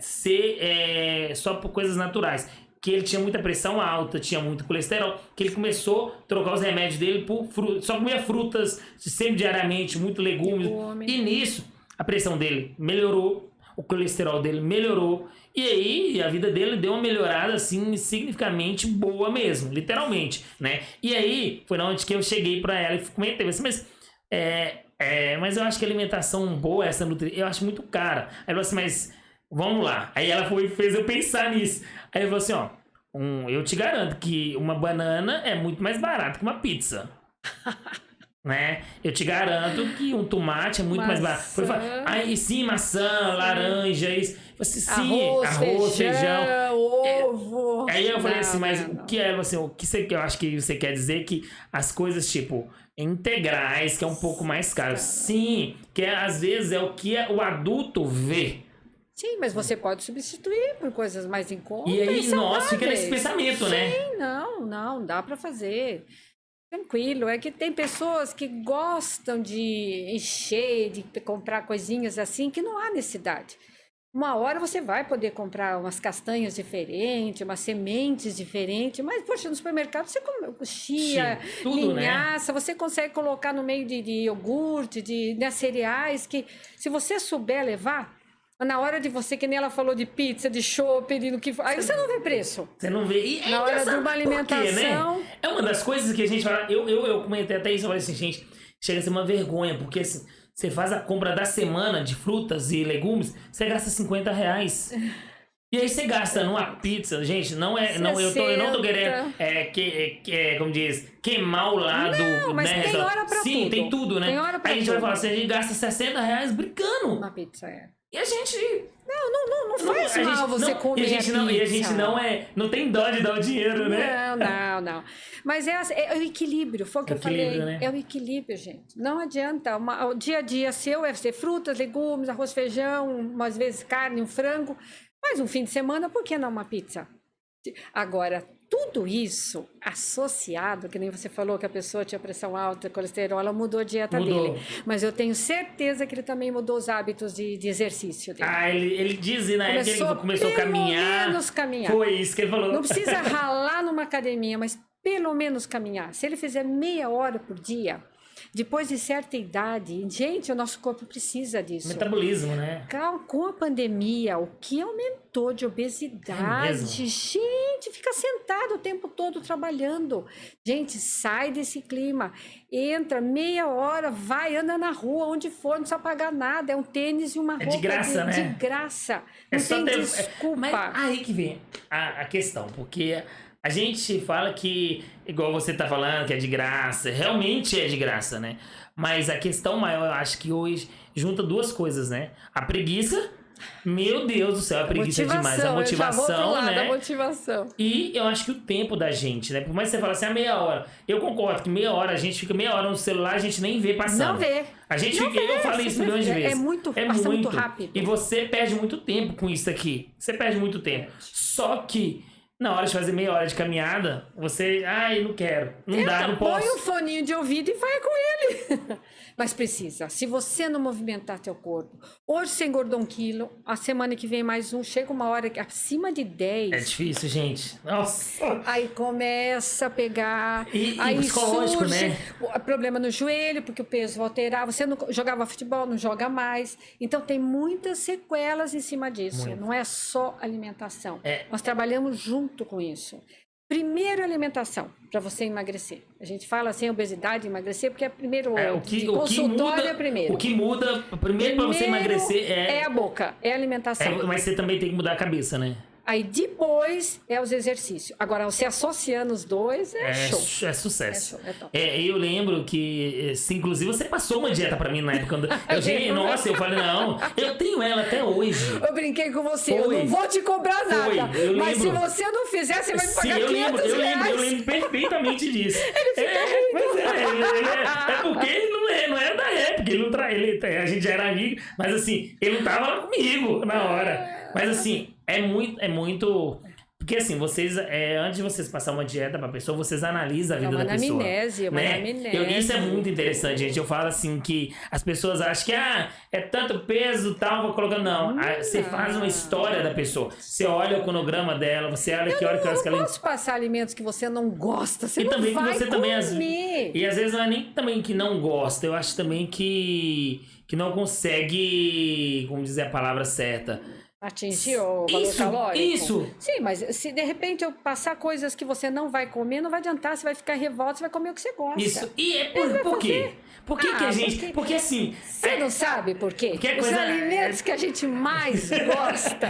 ser só por coisas naturais. Que ele tinha muita pressão alta, tinha muito colesterol, que ele começou a trocar os remédios dele por só comia frutas sempre diariamente, muito legumes. E nisso, a pressão dele melhorou, o colesterol dele melhorou, e aí a vida dele deu uma melhorada assim, significativamente boa mesmo, literalmente, né? E aí, foi onde que eu cheguei pra ela e comentei assim, mas eu acho que a alimentação boa, eu acho muito cara. Aí ela falou assim, mas vamos lá. Aí ela fez eu pensar nisso. Aí eu falei assim, eu te garanto que uma banana é muito mais barato que uma pizza. Né? Eu te garanto que um tomate é muito mais barato. Aí sim, maçã, laranja, isso. Você, sim, arroz, feijão. Ovo. Aí eu falei assim, mas não. o que é assim, o que você, eu acho que você quer dizer que as coisas, tipo, integrais, que é um pouco mais caro. Sim, que às vezes é o que o adulto vê. Sim, mas você pode substituir por coisas mais em conta E aí, saudáveis. nossa, fica nesse pensamento, né? Sim, não, dá para fazer. Tranquilo, é que tem pessoas que gostam de encher, de comprar coisinhas assim, que não há necessidade. Uma hora você vai poder comprar umas castanhas diferentes, umas sementes diferentes, mas, poxa, no supermercado você come chia, tudo, linhaça, você consegue colocar no meio de iogurte, de cereais, que se você souber levar, na hora de você, que nem ela falou de pizza, de chopp, de no que for, aí você não vê preço. Você não vê. E Na hora de uma por quê, alimentação. né? É uma das coisas que a gente fala. Eu comentei até isso, eu falei assim, gente, chega a ser uma vergonha, porque assim, você faz a compra da semana de frutas e legumes, você gasta R$50. E aí você gasta numa pizza, gente, não é. Não, eu não tô querendo como diz, queimar o lado. Não, mas né, tem hora pra sim, tudo. tem tudo, né? Tem hora pra aí a gente tudo. vai falar assim, a gente gasta R$60 brincando. Uma pizza é. E a gente. Não faz a mal gente, você não, comer e a gente pizza. não tem dó de dar o dinheiro, né? Não. Mas é o equilíbrio, foi o que eu falei. Né? É o equilíbrio, gente. Não adianta. O dia a dia seu é ser frutas, legumes, arroz, feijão, umas vezes carne, um frango. Mas um fim de semana, por que não uma pizza? Agora, tudo isso associado, que nem você falou que a pessoa tinha pressão alta, colesterol, ela mudou a dieta dele. Mas eu tenho certeza que ele também mudou os hábitos de exercício dele. Ah, ele diz na época que ele começou a caminhar. Pelo menos caminhar. Foi isso que ele falou. Não precisa ralar numa academia, mas pelo menos caminhar. Se ele fizer meia hora por dia, depois de certa idade, gente, o nosso corpo precisa disso. Metabolismo, né? Com a pandemia, o que aumentou de obesidade? Gente, fica sentado o tempo todo trabalhando. Gente, sai desse clima. Entra meia hora, vai, anda na rua, onde for, não precisa pagar nada. É um tênis e uma roupa. De graça, né? De graça. É não só tem ter... desculpa. Mas aí que vem a questão, porque a gente fala que, igual você tá falando, que é de graça, realmente é de graça, né? Mas a questão maior, eu acho que hoje junta duas coisas, né? A preguiça, meu Deus do céu, a preguiça é demais. A motivação, né? A motivação. E eu acho que o tempo da gente, né? Por mais que você fale assim, meia hora. Eu concordo que meia hora, a gente fica meia hora no celular, a gente nem vê passando. Não vê. A gente fica, eu falei isso milhões de vezes. Passa muito rápido. E você perde muito tempo com isso aqui. Você perde muito tempo. Só que na hora de fazer meia hora de caminhada, você... Ai, não quero. Não dá, não posso. Põe um foninho de ouvido e vai com ele. Mas precisa. Se você não movimentar teu corpo... Hoje você engordou 1 quilo, a semana que vem mais um, chega uma hora que acima de 10... É difícil, gente. Nossa! Aí começa a pegar... E aí psicológico, surge né? problema no joelho, porque o peso vai alterar. Você não jogava futebol, não joga mais. Então tem muitas sequelas em cima disso. Muito. Não é só alimentação. É. Nós trabalhamos junto com isso. Primeiro, alimentação, para você emagrecer. A gente fala assim, obesidade, emagrecer, porque é primeiro consultório é primeiro. O que muda, primeiro para você emagrecer é a boca, é a alimentação. mas você também tem que mudar a cabeça, né? Aí depois é os exercícios. Agora, você associando os dois show. É sucesso. É show, é top. Eu lembro que, inclusive, você passou uma dieta pra mim na época. Eu falei, não, eu tenho ela até hoje. Eu brinquei com você, eu não vou te cobrar nada. Mas se você não fizer, você vai me pagar R$500. Eu lembro perfeitamente disso. Ele fica rindo. É porque ele não é da época. A gente já era amigo, mas assim, ele não tava lá comigo na hora. Mas assim, é muito... Porque assim, vocês, antes de vocês passar uma dieta pra pessoa, vocês analisam a vida da pessoa. Uma anamnese. Isso é muito interessante, gente. Eu falo assim que as pessoas acham que é tanto peso e tal, vou colocando. Não, você faz uma história da pessoa. Você olha o cronograma dela, você olha que hora que ela... Eu não posso passar alimentos que você não gosta, você e não também vai que você comer. Também, e às vezes não é nem também que não gosta, eu acho também que não consegue, como dizer a palavra certa... Atingir o valor calórico? Isso! Sim, mas se de repente eu passar coisas que você não vai comer, não vai adiantar, você vai ficar revolta, você vai comer o que você gosta. Isso. E por quê? Por que que a gente... Porque assim... Você não sabe por quê? Porque os alimentos que a gente mais gosta...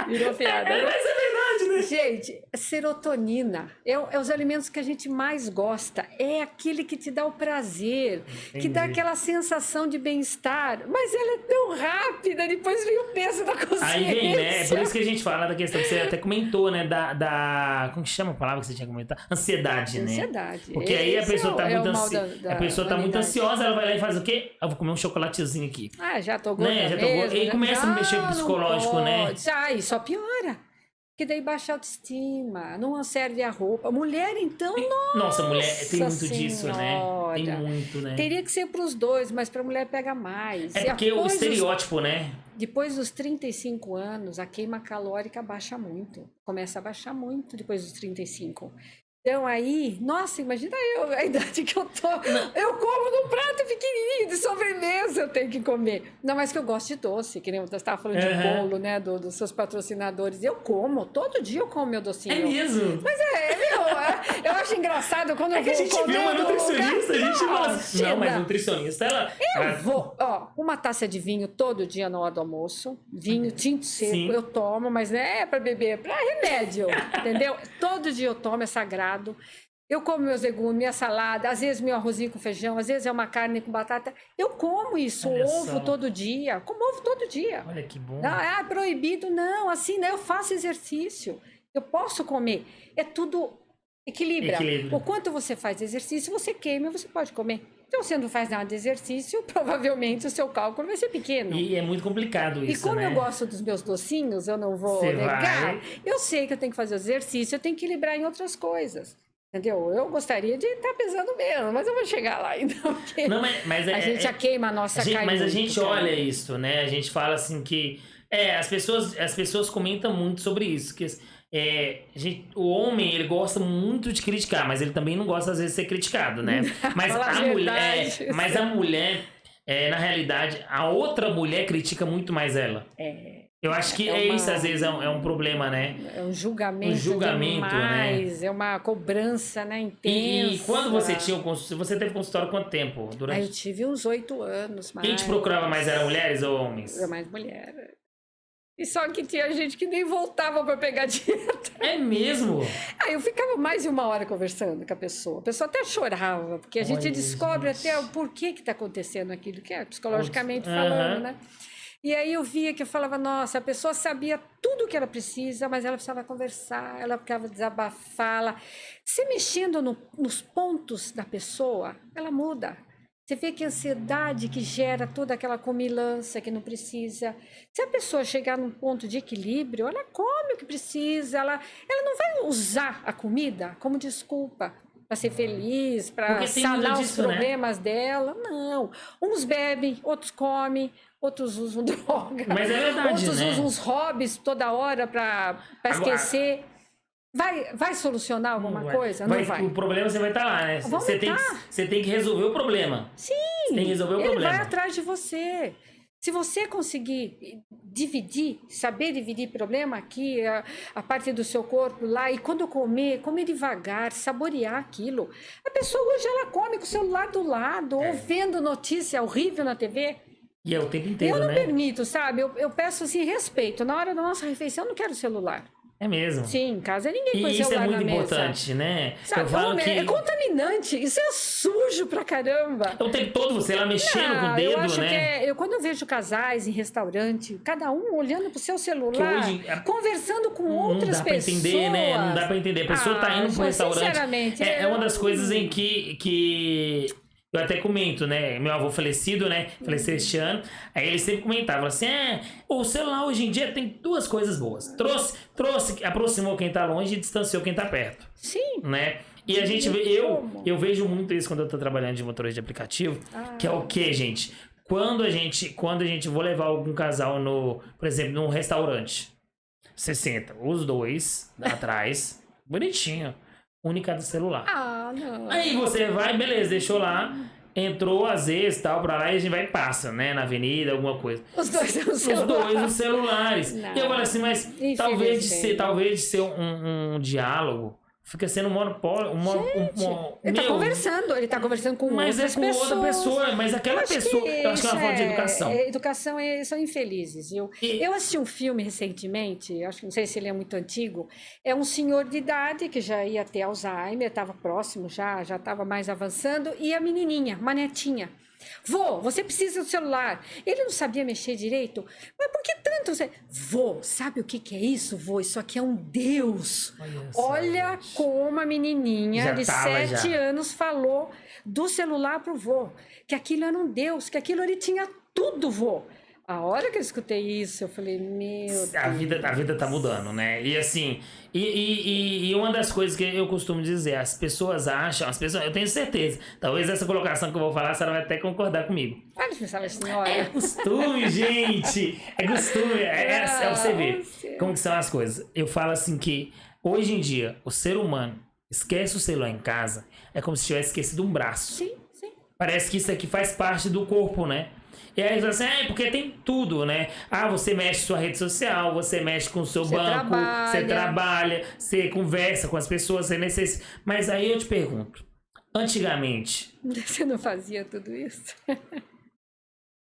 Virou piada. Mas é verdade. verdade, né? Gente, serotonina é os alimentos que a gente mais gosta. É aquele que te dá o prazer, que dá aquela sensação de bem-estar. Mas ela é tão rápida, depois vem o peso da consciência. Aí vem, né? É por isso que a gente fala da questão que você até comentou, né? Como que chama a palavra que você tinha comentado? Ansiedade, né? Ansiedade. Porque aí a pessoa tá muito ansiosa. A pessoa tá muito ansiosa, ela vai lá e faz o quê? Eu vou comer um chocolatezinho aqui. Ah, já tô gorda Né? Já tô mesmo, gorda. E né? começa a mexer com o psicológico, né? E só piora. Porque daí baixa a autoestima, não serve a roupa. Mulher, então, Nossa, mulher tem muito disso, né? Tem Senhora. muito, né? Teria que ser para os dois, mas para a mulher pega mais. É porque o estereótipo, né? Depois dos 35 anos, a queima calórica baixa muito. Começa a baixar muito depois dos 35. Então aí, nossa, imagina eu, a idade que eu tô. Eu como num prato pequenininho de sobremesa, eu tenho que comer. Não, mas que eu gosto de doce, que nem você estava falando de bolo, né, dos seus patrocinadores. Eu como, todo dia eu como meu docinho. É mesmo? Mas eu acho engraçado quando eu vou que a gente vê uma nutricionista, a gente fala assim, não, mas nutricionista, ela... Eu vou, uma taça de vinho todo dia na hora do almoço, vinho tinto seco, Sim. eu tomo, mas não é para beber, é para remédio, entendeu? Todo dia eu tomo, é sagrado. Eu como meus legumes, minha salada, às vezes meu arrozinho com feijão, às vezes é uma carne com batata. Eu como isso, Olha ovo só. todo dia, como ovo todo dia. Olha que bom. Ah, é proibido, não, assim, né? Eu faço exercício, eu posso comer, é tudo equilibra. O quanto você faz exercício, você queima, você pode comer. Então, você não faz nada de exercício, provavelmente o seu cálculo vai ser pequeno. E é muito complicado isso, E como né? eu gosto dos meus docinhos, eu não vou negar, eu sei que eu tenho que fazer exercício, eu tenho que equilibrar em outras coisas. Entendeu? Eu gostaria de estar pesando menos, mas eu vou chegar lá ainda. Não, mas a gente já queima a nossa carne. Mas a gente olha isso, né? A gente fala assim que... as pessoas comentam muito sobre isso, que o homem, ele gosta muito de criticar, mas ele também não gosta, às vezes, de ser criticado, né? Mas a mulher, na realidade, a outra mulher critica muito mais ela. Eu acho que isso, às vezes, é um problema, né? É um julgamento demais, né? É uma cobrança, né? Intensa. E quando você tinha você teve consultório quanto tempo? Eu tive uns 8 anos. Quem te procurava mais, eram mulheres ou homens? Eu mais mulher. E só que tinha gente que nem voltava para pegar dieta. É mesmo? Aí eu ficava mais de 1 hora conversando com a pessoa. A pessoa até chorava, porque a gente descobre até o porquê que está acontecendo aquilo, que é psicologicamente falando, né? E aí eu via que eu falava, nossa, a pessoa sabia tudo o que ela precisa, mas ela precisava conversar, ela precisava desabafar. Se mexendo nos pontos da pessoa, ela muda. Você vê que a ansiedade que gera toda aquela comilança que não precisa. Se a pessoa chegar num ponto de equilíbrio, ela come o que precisa, ela não vai usar a comida como desculpa para ser feliz, para sanar os problemas dela. Não. Uns bebem, outros comem, outros usam droga. Mas é verdade, outros né? usam uns hobbies toda hora para esquecer. Vai solucionar alguma coisa? Não vai. O problema você vai estar lá, né? Você tem que resolver o problema. Sim. Você tem que resolver o problema. Ele vai atrás de você. Se você conseguir saber dividir problema aqui, a parte do seu corpo lá, e quando comer devagar, saborear aquilo. A pessoa hoje, ela come com o celular do lado, ou vendo notícia horrível na TV. E é o tempo inteiro, né? Eu não permito, sabe? Eu peço assim, respeito. Na hora da nossa refeição, eu não quero celular. É mesmo. Sim, em casa ninguém põe celular na mesa. E isso é muito importante, né? Sabe, eu falo que... É contaminante, isso é sujo pra caramba. O tempo todo você lá mexendo com o dedo, eu acho né? Que quando eu vejo casais em restaurante, cada um olhando pro seu celular, conversando com outras pessoas. Não dá pra entender, né? Não dá pra entender. A pessoa tá indo pro restaurante. Sinceramente. É uma das coisas em que eu até comento, né? Meu avô falecido, né? Faleceu este ano. Aí ele sempre comentava assim: o celular hoje em dia tem 2 coisas boas. Aproximou quem tá longe e distanciou quem tá perto. Sim. Né? E a gente vê, eu vejo muito isso quando eu tô trabalhando de motorista de aplicativo, que é o quê, gente? Quando a gente vou levar algum casal por exemplo, num restaurante, você senta os 2 atrás, bonitinho. Única do celular. Não. Aí você vai, beleza, deixou lá, entrou às vezes, tal, pra lá, e a gente vai e passa, né, na avenida, alguma coisa. Os 2 os celulares. Não. E eu falo assim, mas talvez de ser um diálogo fica sendo um monopólio. Ele tá conversando com mas outras é com pessoas. outra pessoa, mas aquela pessoa. Eu acho que ela fala de educação. Educação são infelizes, viu? Eu assisti um filme recentemente, acho que não sei se ele é muito antigo. É um senhor de idade que já ia ter Alzheimer, estava próximo já estava mais avançando, e a menininha, uma netinha. Vô, você precisa do celular. Ele não sabia mexer direito. Mas por que tanto? Vô, sabe o que é isso, vô? Isso aqui é um Deus. Olha como a menininha Já de tava, 7 anos falou do celular pro vô. Que aquilo era um Deus, que aquilo ele tinha tudo, vô. A hora que eu escutei isso, eu falei, meu Deus. A vida tá mudando, né? E assim, e uma das coisas que eu costumo dizer, as pessoas, eu tenho certeza, talvez essa colocação que eu vou falar, a senhora vai até concordar comigo. Olha, pensava, senhora. É costume, gente! É costume, é você ver como que são as coisas. Eu falo assim que, hoje em dia, o ser humano esquece o celular em casa, é como se tivesse esquecido um braço. Sim, sim. Parece que isso aqui faz parte do corpo, né? E aí você assim, porque tem tudo, né? Você mexe sua rede social, você mexe com o seu banco, você trabalha, você conversa com as pessoas, você necessita. Mas aí eu te pergunto, antigamente... Você não fazia tudo isso?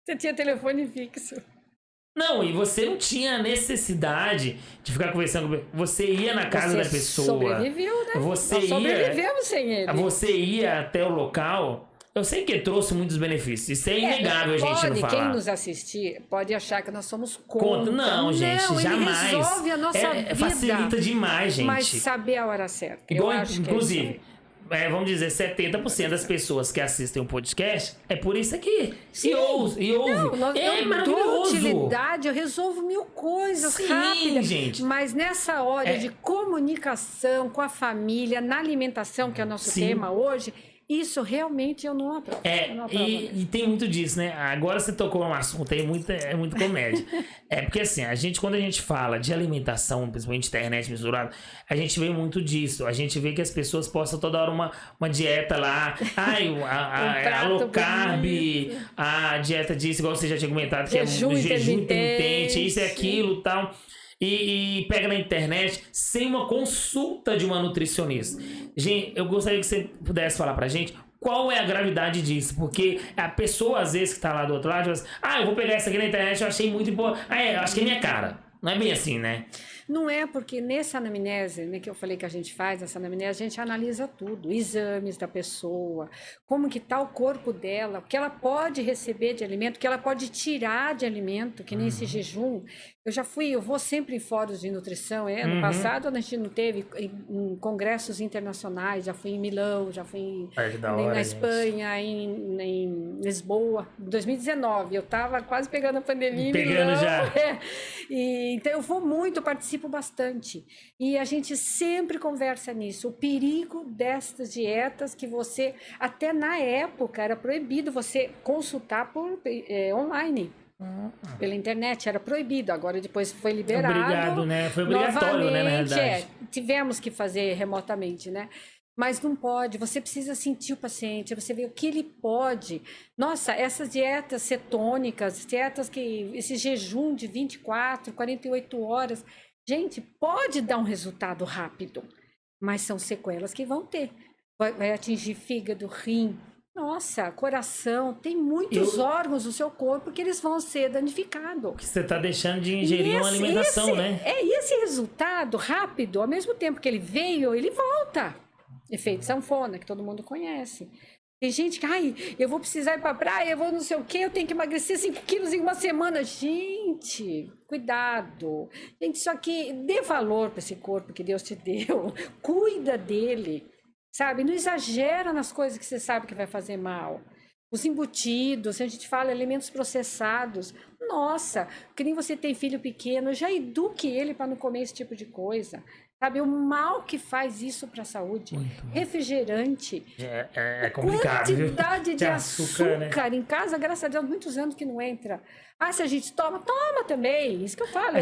Você tinha telefone fixo. Não, e você não tinha necessidade de ficar conversando. Você ia na casa da pessoa. Sobreviveu, né? Nós sobrevivemos sem ele. Você ia até o local. Eu sei que trouxe muitos benefícios. Isso é inegável, a gente não falar. Quem nos assistir pode achar que nós somos contra. Não, gente, jamais. Ele resolve a nossa vida. Facilita demais, gente. Mas saber a hora certa. Igual, eu acho inclusive, vamos dizer, 70% das pessoas que assistem um podcast é por isso aqui. Sim. E ouve. Eu dou utilidade, eu resolvo mil coisas rápidas. Gente. Mas nessa hora de comunicação com a família, na alimentação, que é o nosso tema hoje, isso realmente eu não aprovo. E tem muito disso, né? Agora você tocou um assunto aí, é muito comédia. Porque assim, quando a gente fala de alimentação, principalmente internet misturada, a gente vê muito disso. A gente vê que as pessoas postam toda hora uma dieta lá. A low carb, a dieta disso, igual você já tinha comentado, que jejum é o jejum intermitente, isso e aquilo e tal. E pega na internet sem uma consulta de uma nutricionista. Gente, eu gostaria que você pudesse falar pra gente qual é a gravidade disso, porque a pessoa às vezes que tá lá do outro lado fala assim, eu vou pegar isso aqui na internet, eu achei muito boa, eu acho que é minha cara. Não é bem assim, né? Não é, porque nessa anamnese, né, que eu falei que a gente faz, essa anamnese, a gente analisa tudo, exames da pessoa, como que está o corpo dela, o que ela pode receber de alimento, o que ela pode tirar de alimento, que nem esse jejum. Eu vou sempre em fóruns de nutrição. Ano passado a gente não teve em congressos internacionais, já fui em Milão, já fui na Espanha, em Lisboa, em 2019. Eu estava quase pegando a pandemia. Pegando já. Então eu vou muito, participo bastante. E a gente sempre conversa nisso. O perigo destas dietas que você, até na época, era proibido você consultar por online. Pela internet, era proibido, agora depois foi liberado. Obrigado, né? Foi obrigatório, né, na realidade. Tivemos que fazer remotamente, né? Mas não pode, você precisa sentir o paciente, você vê o que ele pode. Nossa, essas dietas cetônicas, esse jejum de 24, 48 horas, gente, pode dar um resultado rápido, mas são sequelas que vão ter. Vai atingir fígado, rim, nossa, coração, tem muitos órgãos do seu corpo que eles vão ser danificados. Que você está deixando de ingerir uma alimentação, né? E esse resultado rápido, ao mesmo tempo que ele veio, ele volta. Efeito sanfona, que todo mundo conhece. Tem gente que, eu vou precisar ir para a praia, eu vou não sei o quê, eu tenho que emagrecer 5 quilos em uma semana. Gente, cuidado. Gente, isso aqui, dê valor para esse corpo que Deus te deu. Cuida dele. Sabe, não exagera nas coisas que você sabe que vai fazer mal. Os embutidos, a gente fala alimentos processados. Nossa, que nem você tem filho pequeno, já eduque ele para não comer esse tipo de coisa. Sabe, o mal que faz isso para a saúde. Refrigerante. É complicado. Quantidade de açúcar, né? Em casa, graças a Deus, muitos anos que não entra. Se a gente toma também. Isso que eu falo. A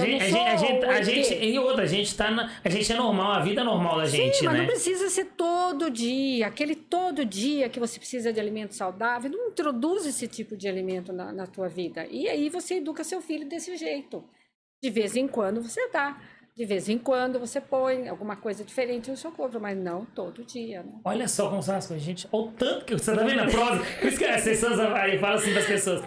gente é normal, a vida é normal da gente, mas né? não precisa ser todo dia. Aquele todo dia que você precisa de alimento saudável, não introduz esse tipo de alimento na tua vida. E aí você educa seu filho desse jeito. De vez em quando você dá. De vez em quando você põe alguma coisa diferente no seu corpo, mas não todo dia, né? Olha só como são as coisas, gente. Olha o tanto que você tá vendo a prosa. Por isso que as pessoas falam assim para as pessoas.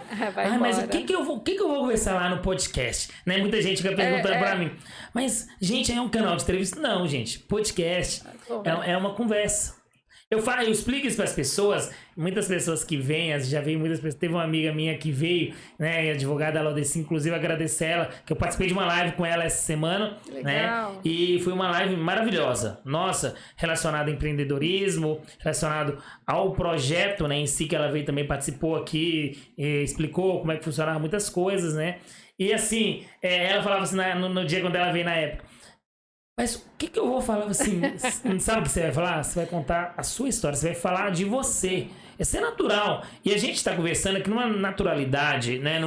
Mas o que eu vou conversar lá no podcast? Né? Muita gente fica perguntando pra mim. Mas, gente, é um canal de entrevista? Não, gente. Podcast é uma conversa. Eu explico isso para as pessoas, muitas pessoas que vêm, já veio muitas pessoas, teve uma amiga minha que veio, né, advogada Laudeci, inclusive agradecer ela, que eu participei de uma live com ela essa semana, Legal. né, e foi uma live maravilhosa, nossa, relacionada ao empreendedorismo, relacionado ao projeto, né, em si, que ela veio também, participou aqui, explicou como é que funcionava muitas coisas, né, e assim, ela falava assim, no dia quando ela veio na época, mas o que eu vou falar assim? Sabe o que você vai falar? Você vai contar a sua história, você vai falar de você. Isso é natural. E a gente está conversando aqui numa naturalidade, né?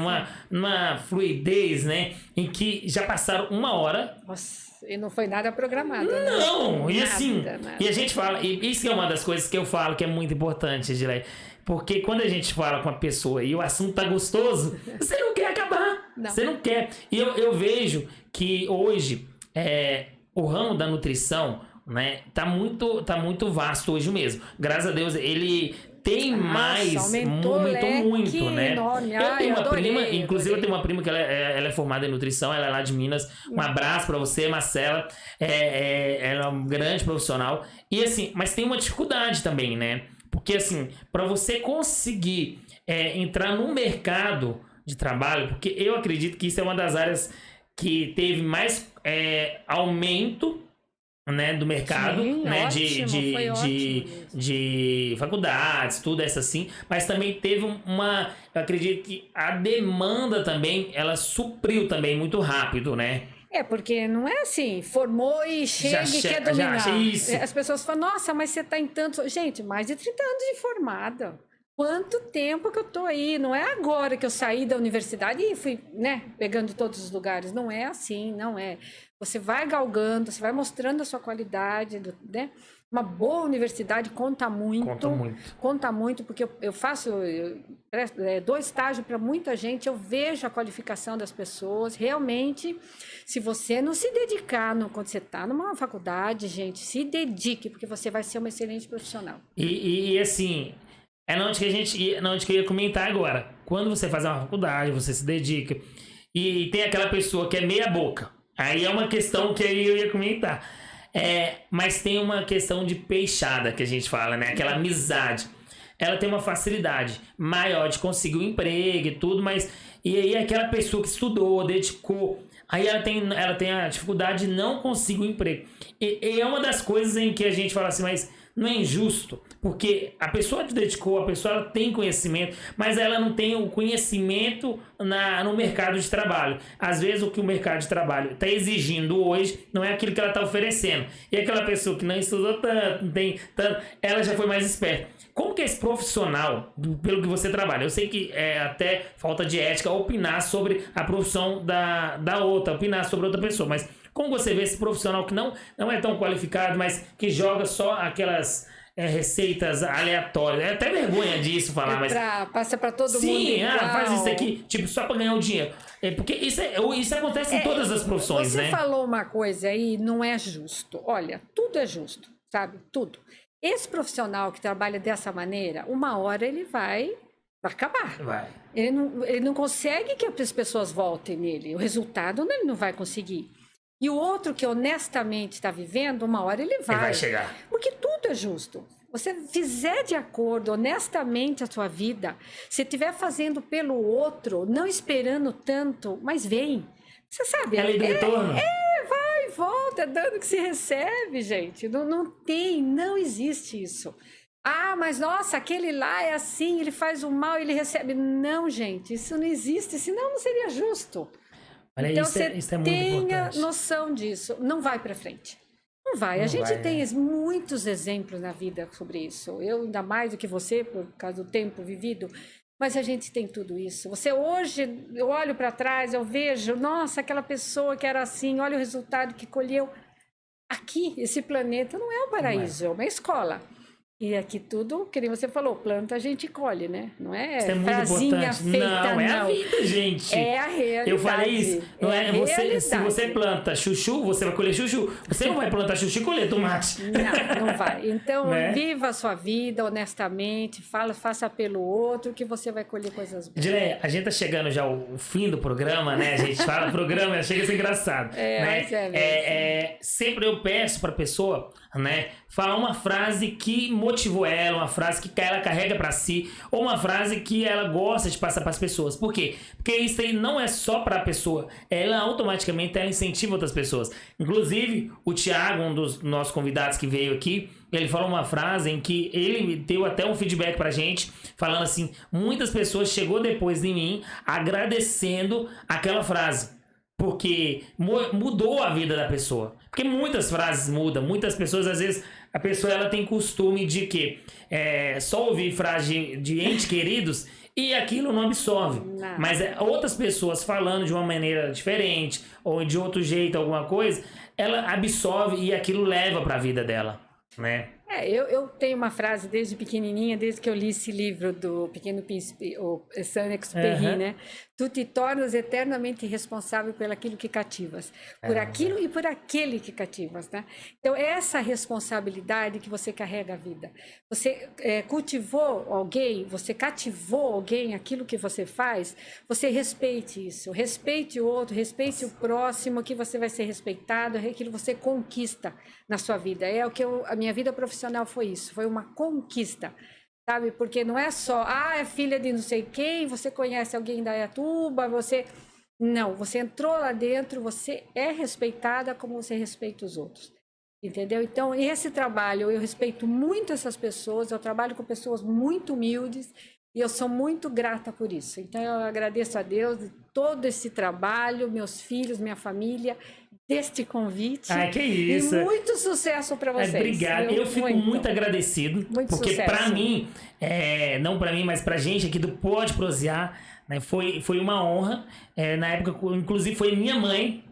Numa fluidez, né? Em que já passaram 1 hora. Nossa, e não foi nada programado. Não! Né? E assim, nada. E a gente fala, e isso é uma das coisas que eu falo que é muito importante, Edilei. Porque quando a gente fala com a pessoa e o assunto tá gostoso, você não quer acabar. Não. Você não quer. E eu vejo que hoje, o ramo da nutrição, né, tá muito vasto hoje mesmo. Graças a Deus, ele tem aumentou muito, né? Enorme. Eu tenho uma prima, inclusive eu tenho uma prima que ela é formada em nutrição, ela é lá de Minas. Um abraço pra você, Marcela. Ela é uma grande profissional. E assim, mas tem uma dificuldade também, né? Porque assim, para você conseguir entrar no mercado de trabalho, porque eu acredito que isso é uma das áreas que teve mais aumento, né, do mercado. Sim, né, de faculdades, tudo essa assim, mas também teve eu acredito que a demanda também, ela supriu também muito rápido, né? Porque não é assim, formou e chega e quer dominar. Isso. As pessoas falam, nossa, mas você tá em tanto... Gente, mais de 30 anos de formada. Quanto tempo que eu tô aí? Não é agora que eu saí da universidade e fui, né, pegando todos os lugares. Não é assim, não é. Você vai galgando, você vai mostrando a sua qualidade, né? Uma boa universidade conta muito. Conta muito, porque eu faço 2 estágios para muita gente, eu vejo a qualificação das pessoas. Realmente, se você não se dedicar quando você está numa faculdade, gente, se dedique, porque você vai ser uma excelente profissional. E assim... onde que eu ia comentar agora. Quando você faz uma faculdade, você se dedica e tem aquela pessoa que é meia boca. Aí é uma questão que eu ia comentar. Mas tem uma questão de peixada que a gente fala, né? Aquela amizade. Ela tem uma facilidade maior de conseguir um emprego e tudo, mas... E aí aquela pessoa que estudou, dedicou... Aí ela tem a dificuldade de não conseguir um emprego. E é uma das coisas em que a gente fala assim, mas... Não é injusto, porque a pessoa te dedicou, a pessoa ela tem conhecimento, mas ela não tem o conhecimento no mercado de trabalho. Às vezes o que o mercado de trabalho está exigindo hoje não é aquilo que ela está oferecendo. E aquela pessoa que não estudou tanto, não tem tanto, ela já foi mais esperta. Como que é esse profissional, pelo que você trabalha? Eu sei que é até falta de ética opinar sobre a profissão da outra, opinar sobre outra pessoa, mas como você vê esse profissional que não é tão qualificado, mas que joga só aquelas receitas aleatórias? É até vergonha disso falar, mas... Passa para todo mundo. Sim, faz isso aqui, tipo, só para ganhar o dinheiro. Porque isso acontece em todas as profissões, você né? Você falou uma coisa aí, não é justo. Olha, tudo é justo, sabe? Tudo. Esse profissional que trabalha dessa maneira, uma hora ele vai acabar. Vai. Ele não consegue que as pessoas voltem nele. O resultado ele não vai conseguir. E o outro que honestamente está vivendo, uma hora ele vai chegar. Porque tudo é justo. Você fizer de acordo, honestamente a sua vida, se estiver fazendo pelo outro, não esperando tanto, mas vem. Você sabe? É lei do retorno. Vai, volta, dando que se recebe, gente. Não existe isso. Mas nossa, aquele lá é assim, ele faz o mal, ele recebe. Não, gente, isso não existe, senão não seria justo. Olha, então isso é muito tenha importante. Noção disso. Não vai para frente. Não vai. A gente tem muitos exemplos na vida sobre isso. Eu ainda mais do que você, por causa do tempo vivido. Mas a gente tem tudo isso. Hoje, eu olho para trás, eu vejo, nossa, aquela pessoa que era assim, olha o resultado que colheu. Aqui, esse planeta não é um paraíso, é uma escola. E aqui tudo, que nem você falou, planta a gente colhe, né? Não é Isso é muito frasinha importante. feita, Não, é a vida, gente. É a realidade. Eu falei isso. Não é você, se realidade. você planta chuchu, você vai colher chuchu. Você não vai plantar chuchu e colher tomate. Não vai. Então, Né? viva a sua vida honestamente, faça pelo outro, que você vai colher coisas boas. Dileia, a gente tá chegando já ao fim do programa, né? A gente fala do programa, chega a ser engraçado. Né? Mas é mesmo. Sempre eu peço pra pessoa, né, falar uma frase que motivou ela, uma frase que ela carrega pra si, ou uma frase que ela gosta de passar pras pessoas. Por quê? Porque isso aí não é só pra pessoa, ela automaticamente ela incentiva outras pessoas. Inclusive, o Thiago, um dos nossos convidados que veio aqui, ele falou uma frase em que ele deu até um feedback pra gente, falando assim, muitas pessoas chegou depois de mim agradecendo aquela frase. Porque mudou a vida da pessoa. Porque muitas frases mudam. Muitas pessoas, às vezes, a pessoa ela tem costume de que só ouvir frase de entes queridos e aquilo não absorve. Não. Mas outras pessoas falando de uma maneira diferente ou de outro jeito, alguma coisa, ela absorve e aquilo leva para a vida dela, né? Eu tenho uma frase desde pequenininha, desde que eu li esse livro do Pequeno Príncipe, o Saint-Exupéry, né? Tu te tornas eternamente responsável por aquilo que cativas. Por aquilo e por aquele que cativas, né? Então, é essa responsabilidade que você carrega a vida. Você cultivou alguém, você cativou alguém, aquilo que você faz, você respeite isso. Respeite o outro, respeite o próximo, que você vai ser respeitado, é aquilo que você conquista na sua vida. É o que a minha vida profissional foi isso, foi uma conquista, sabe? Porque não é só, é filha de não sei quem, você conhece alguém da Iatuba, você... Não, você entrou lá dentro, você é respeitada como você respeita os outros, entendeu? Então, esse trabalho, eu respeito muito essas pessoas, eu trabalho com pessoas muito humildes e eu sou muito grata por isso. Então, eu agradeço a Deus de todo esse trabalho, meus filhos, minha família, deste convite. Que isso. E muito sucesso para vocês. Obrigado. Eu fico muito agradecido. Muito porque sucesso. Para mim, não para mim, mas pra gente aqui do Pode Prosear, né, foi uma honra. Na época, inclusive, foi minha mãe.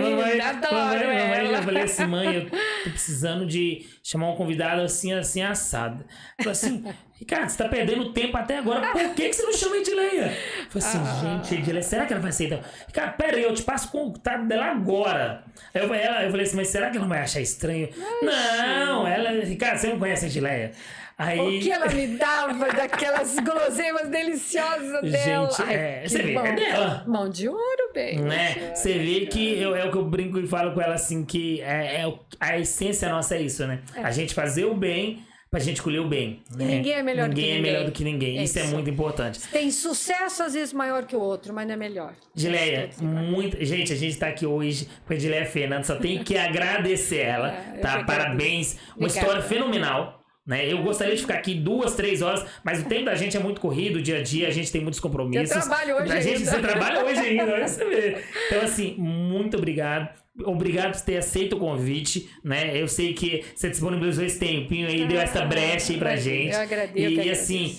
Mamãe, adoro ela. Eu falei assim, mãe, eu tô precisando de chamar um convidado assim assado. Eu falei assim, Ricardo, você tá perdendo tempo até agora, por que você não chama a Edileia? Eu falei assim, gente, Edileia, será que ela vai aceitar? Ricardo, pera aí, eu te passo o contato dela agora. Eu falei assim, mas será que ela vai achar estranho? Não, Ricardo, você não conhece a Edileia? Aí... O que ela me dava daquelas guloseimas deliciosas dela. Gente, você vê, é dela. Mão de ouro, bem. Né? Você vê que é o que eu brinco e falo com ela assim, que a essência nossa é isso, né? A gente fazer o bem pra gente colher o bem. Né? Ninguém é melhor do que ninguém. Ninguém é melhor do que ninguém. Isso é muito importante. Tem sucesso às vezes maior que o outro, mas não é melhor. Edileia, gente, a gente tá aqui hoje com a Edileia Fernandes, só tem que agradecer ela, tá? Parabéns. Uma história fenomenal. Né? Eu gostaria de ficar aqui 2, 3 horas, mas o tempo da gente é muito corrido, o dia a dia, a gente tem muitos compromissos. Eu trabalho hoje ainda. Você trabalha hoje ainda, olha você ver. Então, assim, muito obrigado. Obrigado por ter aceito o convite, né? Eu sei que você disponibilizou esse tempinho aí, deu essa brecha aí pra gente. Eu agradeço. E assim,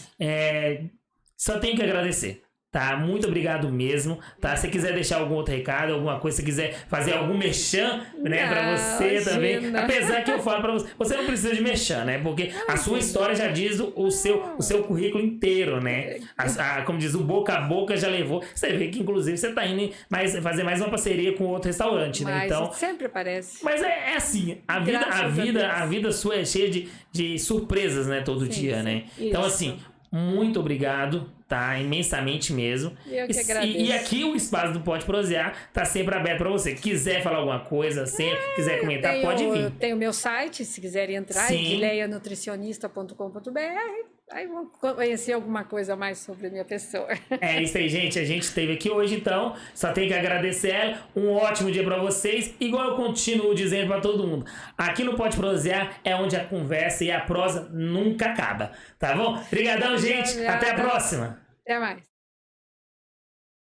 só tenho que agradecer. Tá? Muito obrigado mesmo, tá? Se quiser deixar algum outro recado, alguma coisa, se quiser fazer algum merchan, né, pra você também. Apesar que eu falo pra você, você não precisa de merchan, né? Porque a sua história já diz o seu currículo inteiro, né? Como diz, o boca a boca já levou. Você vê que, inclusive, você tá indo fazer mais uma parceria com outro restaurante, né? Então, sempre aparece. Mas é assim, a vida sua é cheia de surpresas, né? Todo dia, né? Então, assim, muito obrigado, tá? Imensamente mesmo. Eu que agradeço. E aqui o espaço do Pode Prosear tá sempre aberto para você. Quiser falar alguma coisa, quiser comentar, pode vir. Eu tenho meu site, se quiserem entrar, edileianutricionista.com.br. Aí vão conhecer alguma coisa a mais sobre a minha pessoa. É isso aí, gente. A gente esteve aqui hoje, então. Só tem que agradecer ela. Um ótimo dia pra vocês. Igual eu continuo dizendo pra todo mundo. Aqui no Pode Prosear é onde a conversa e a prosa nunca acaba. Tá bom? Obrigadão, gente. Até a próxima. Até mais.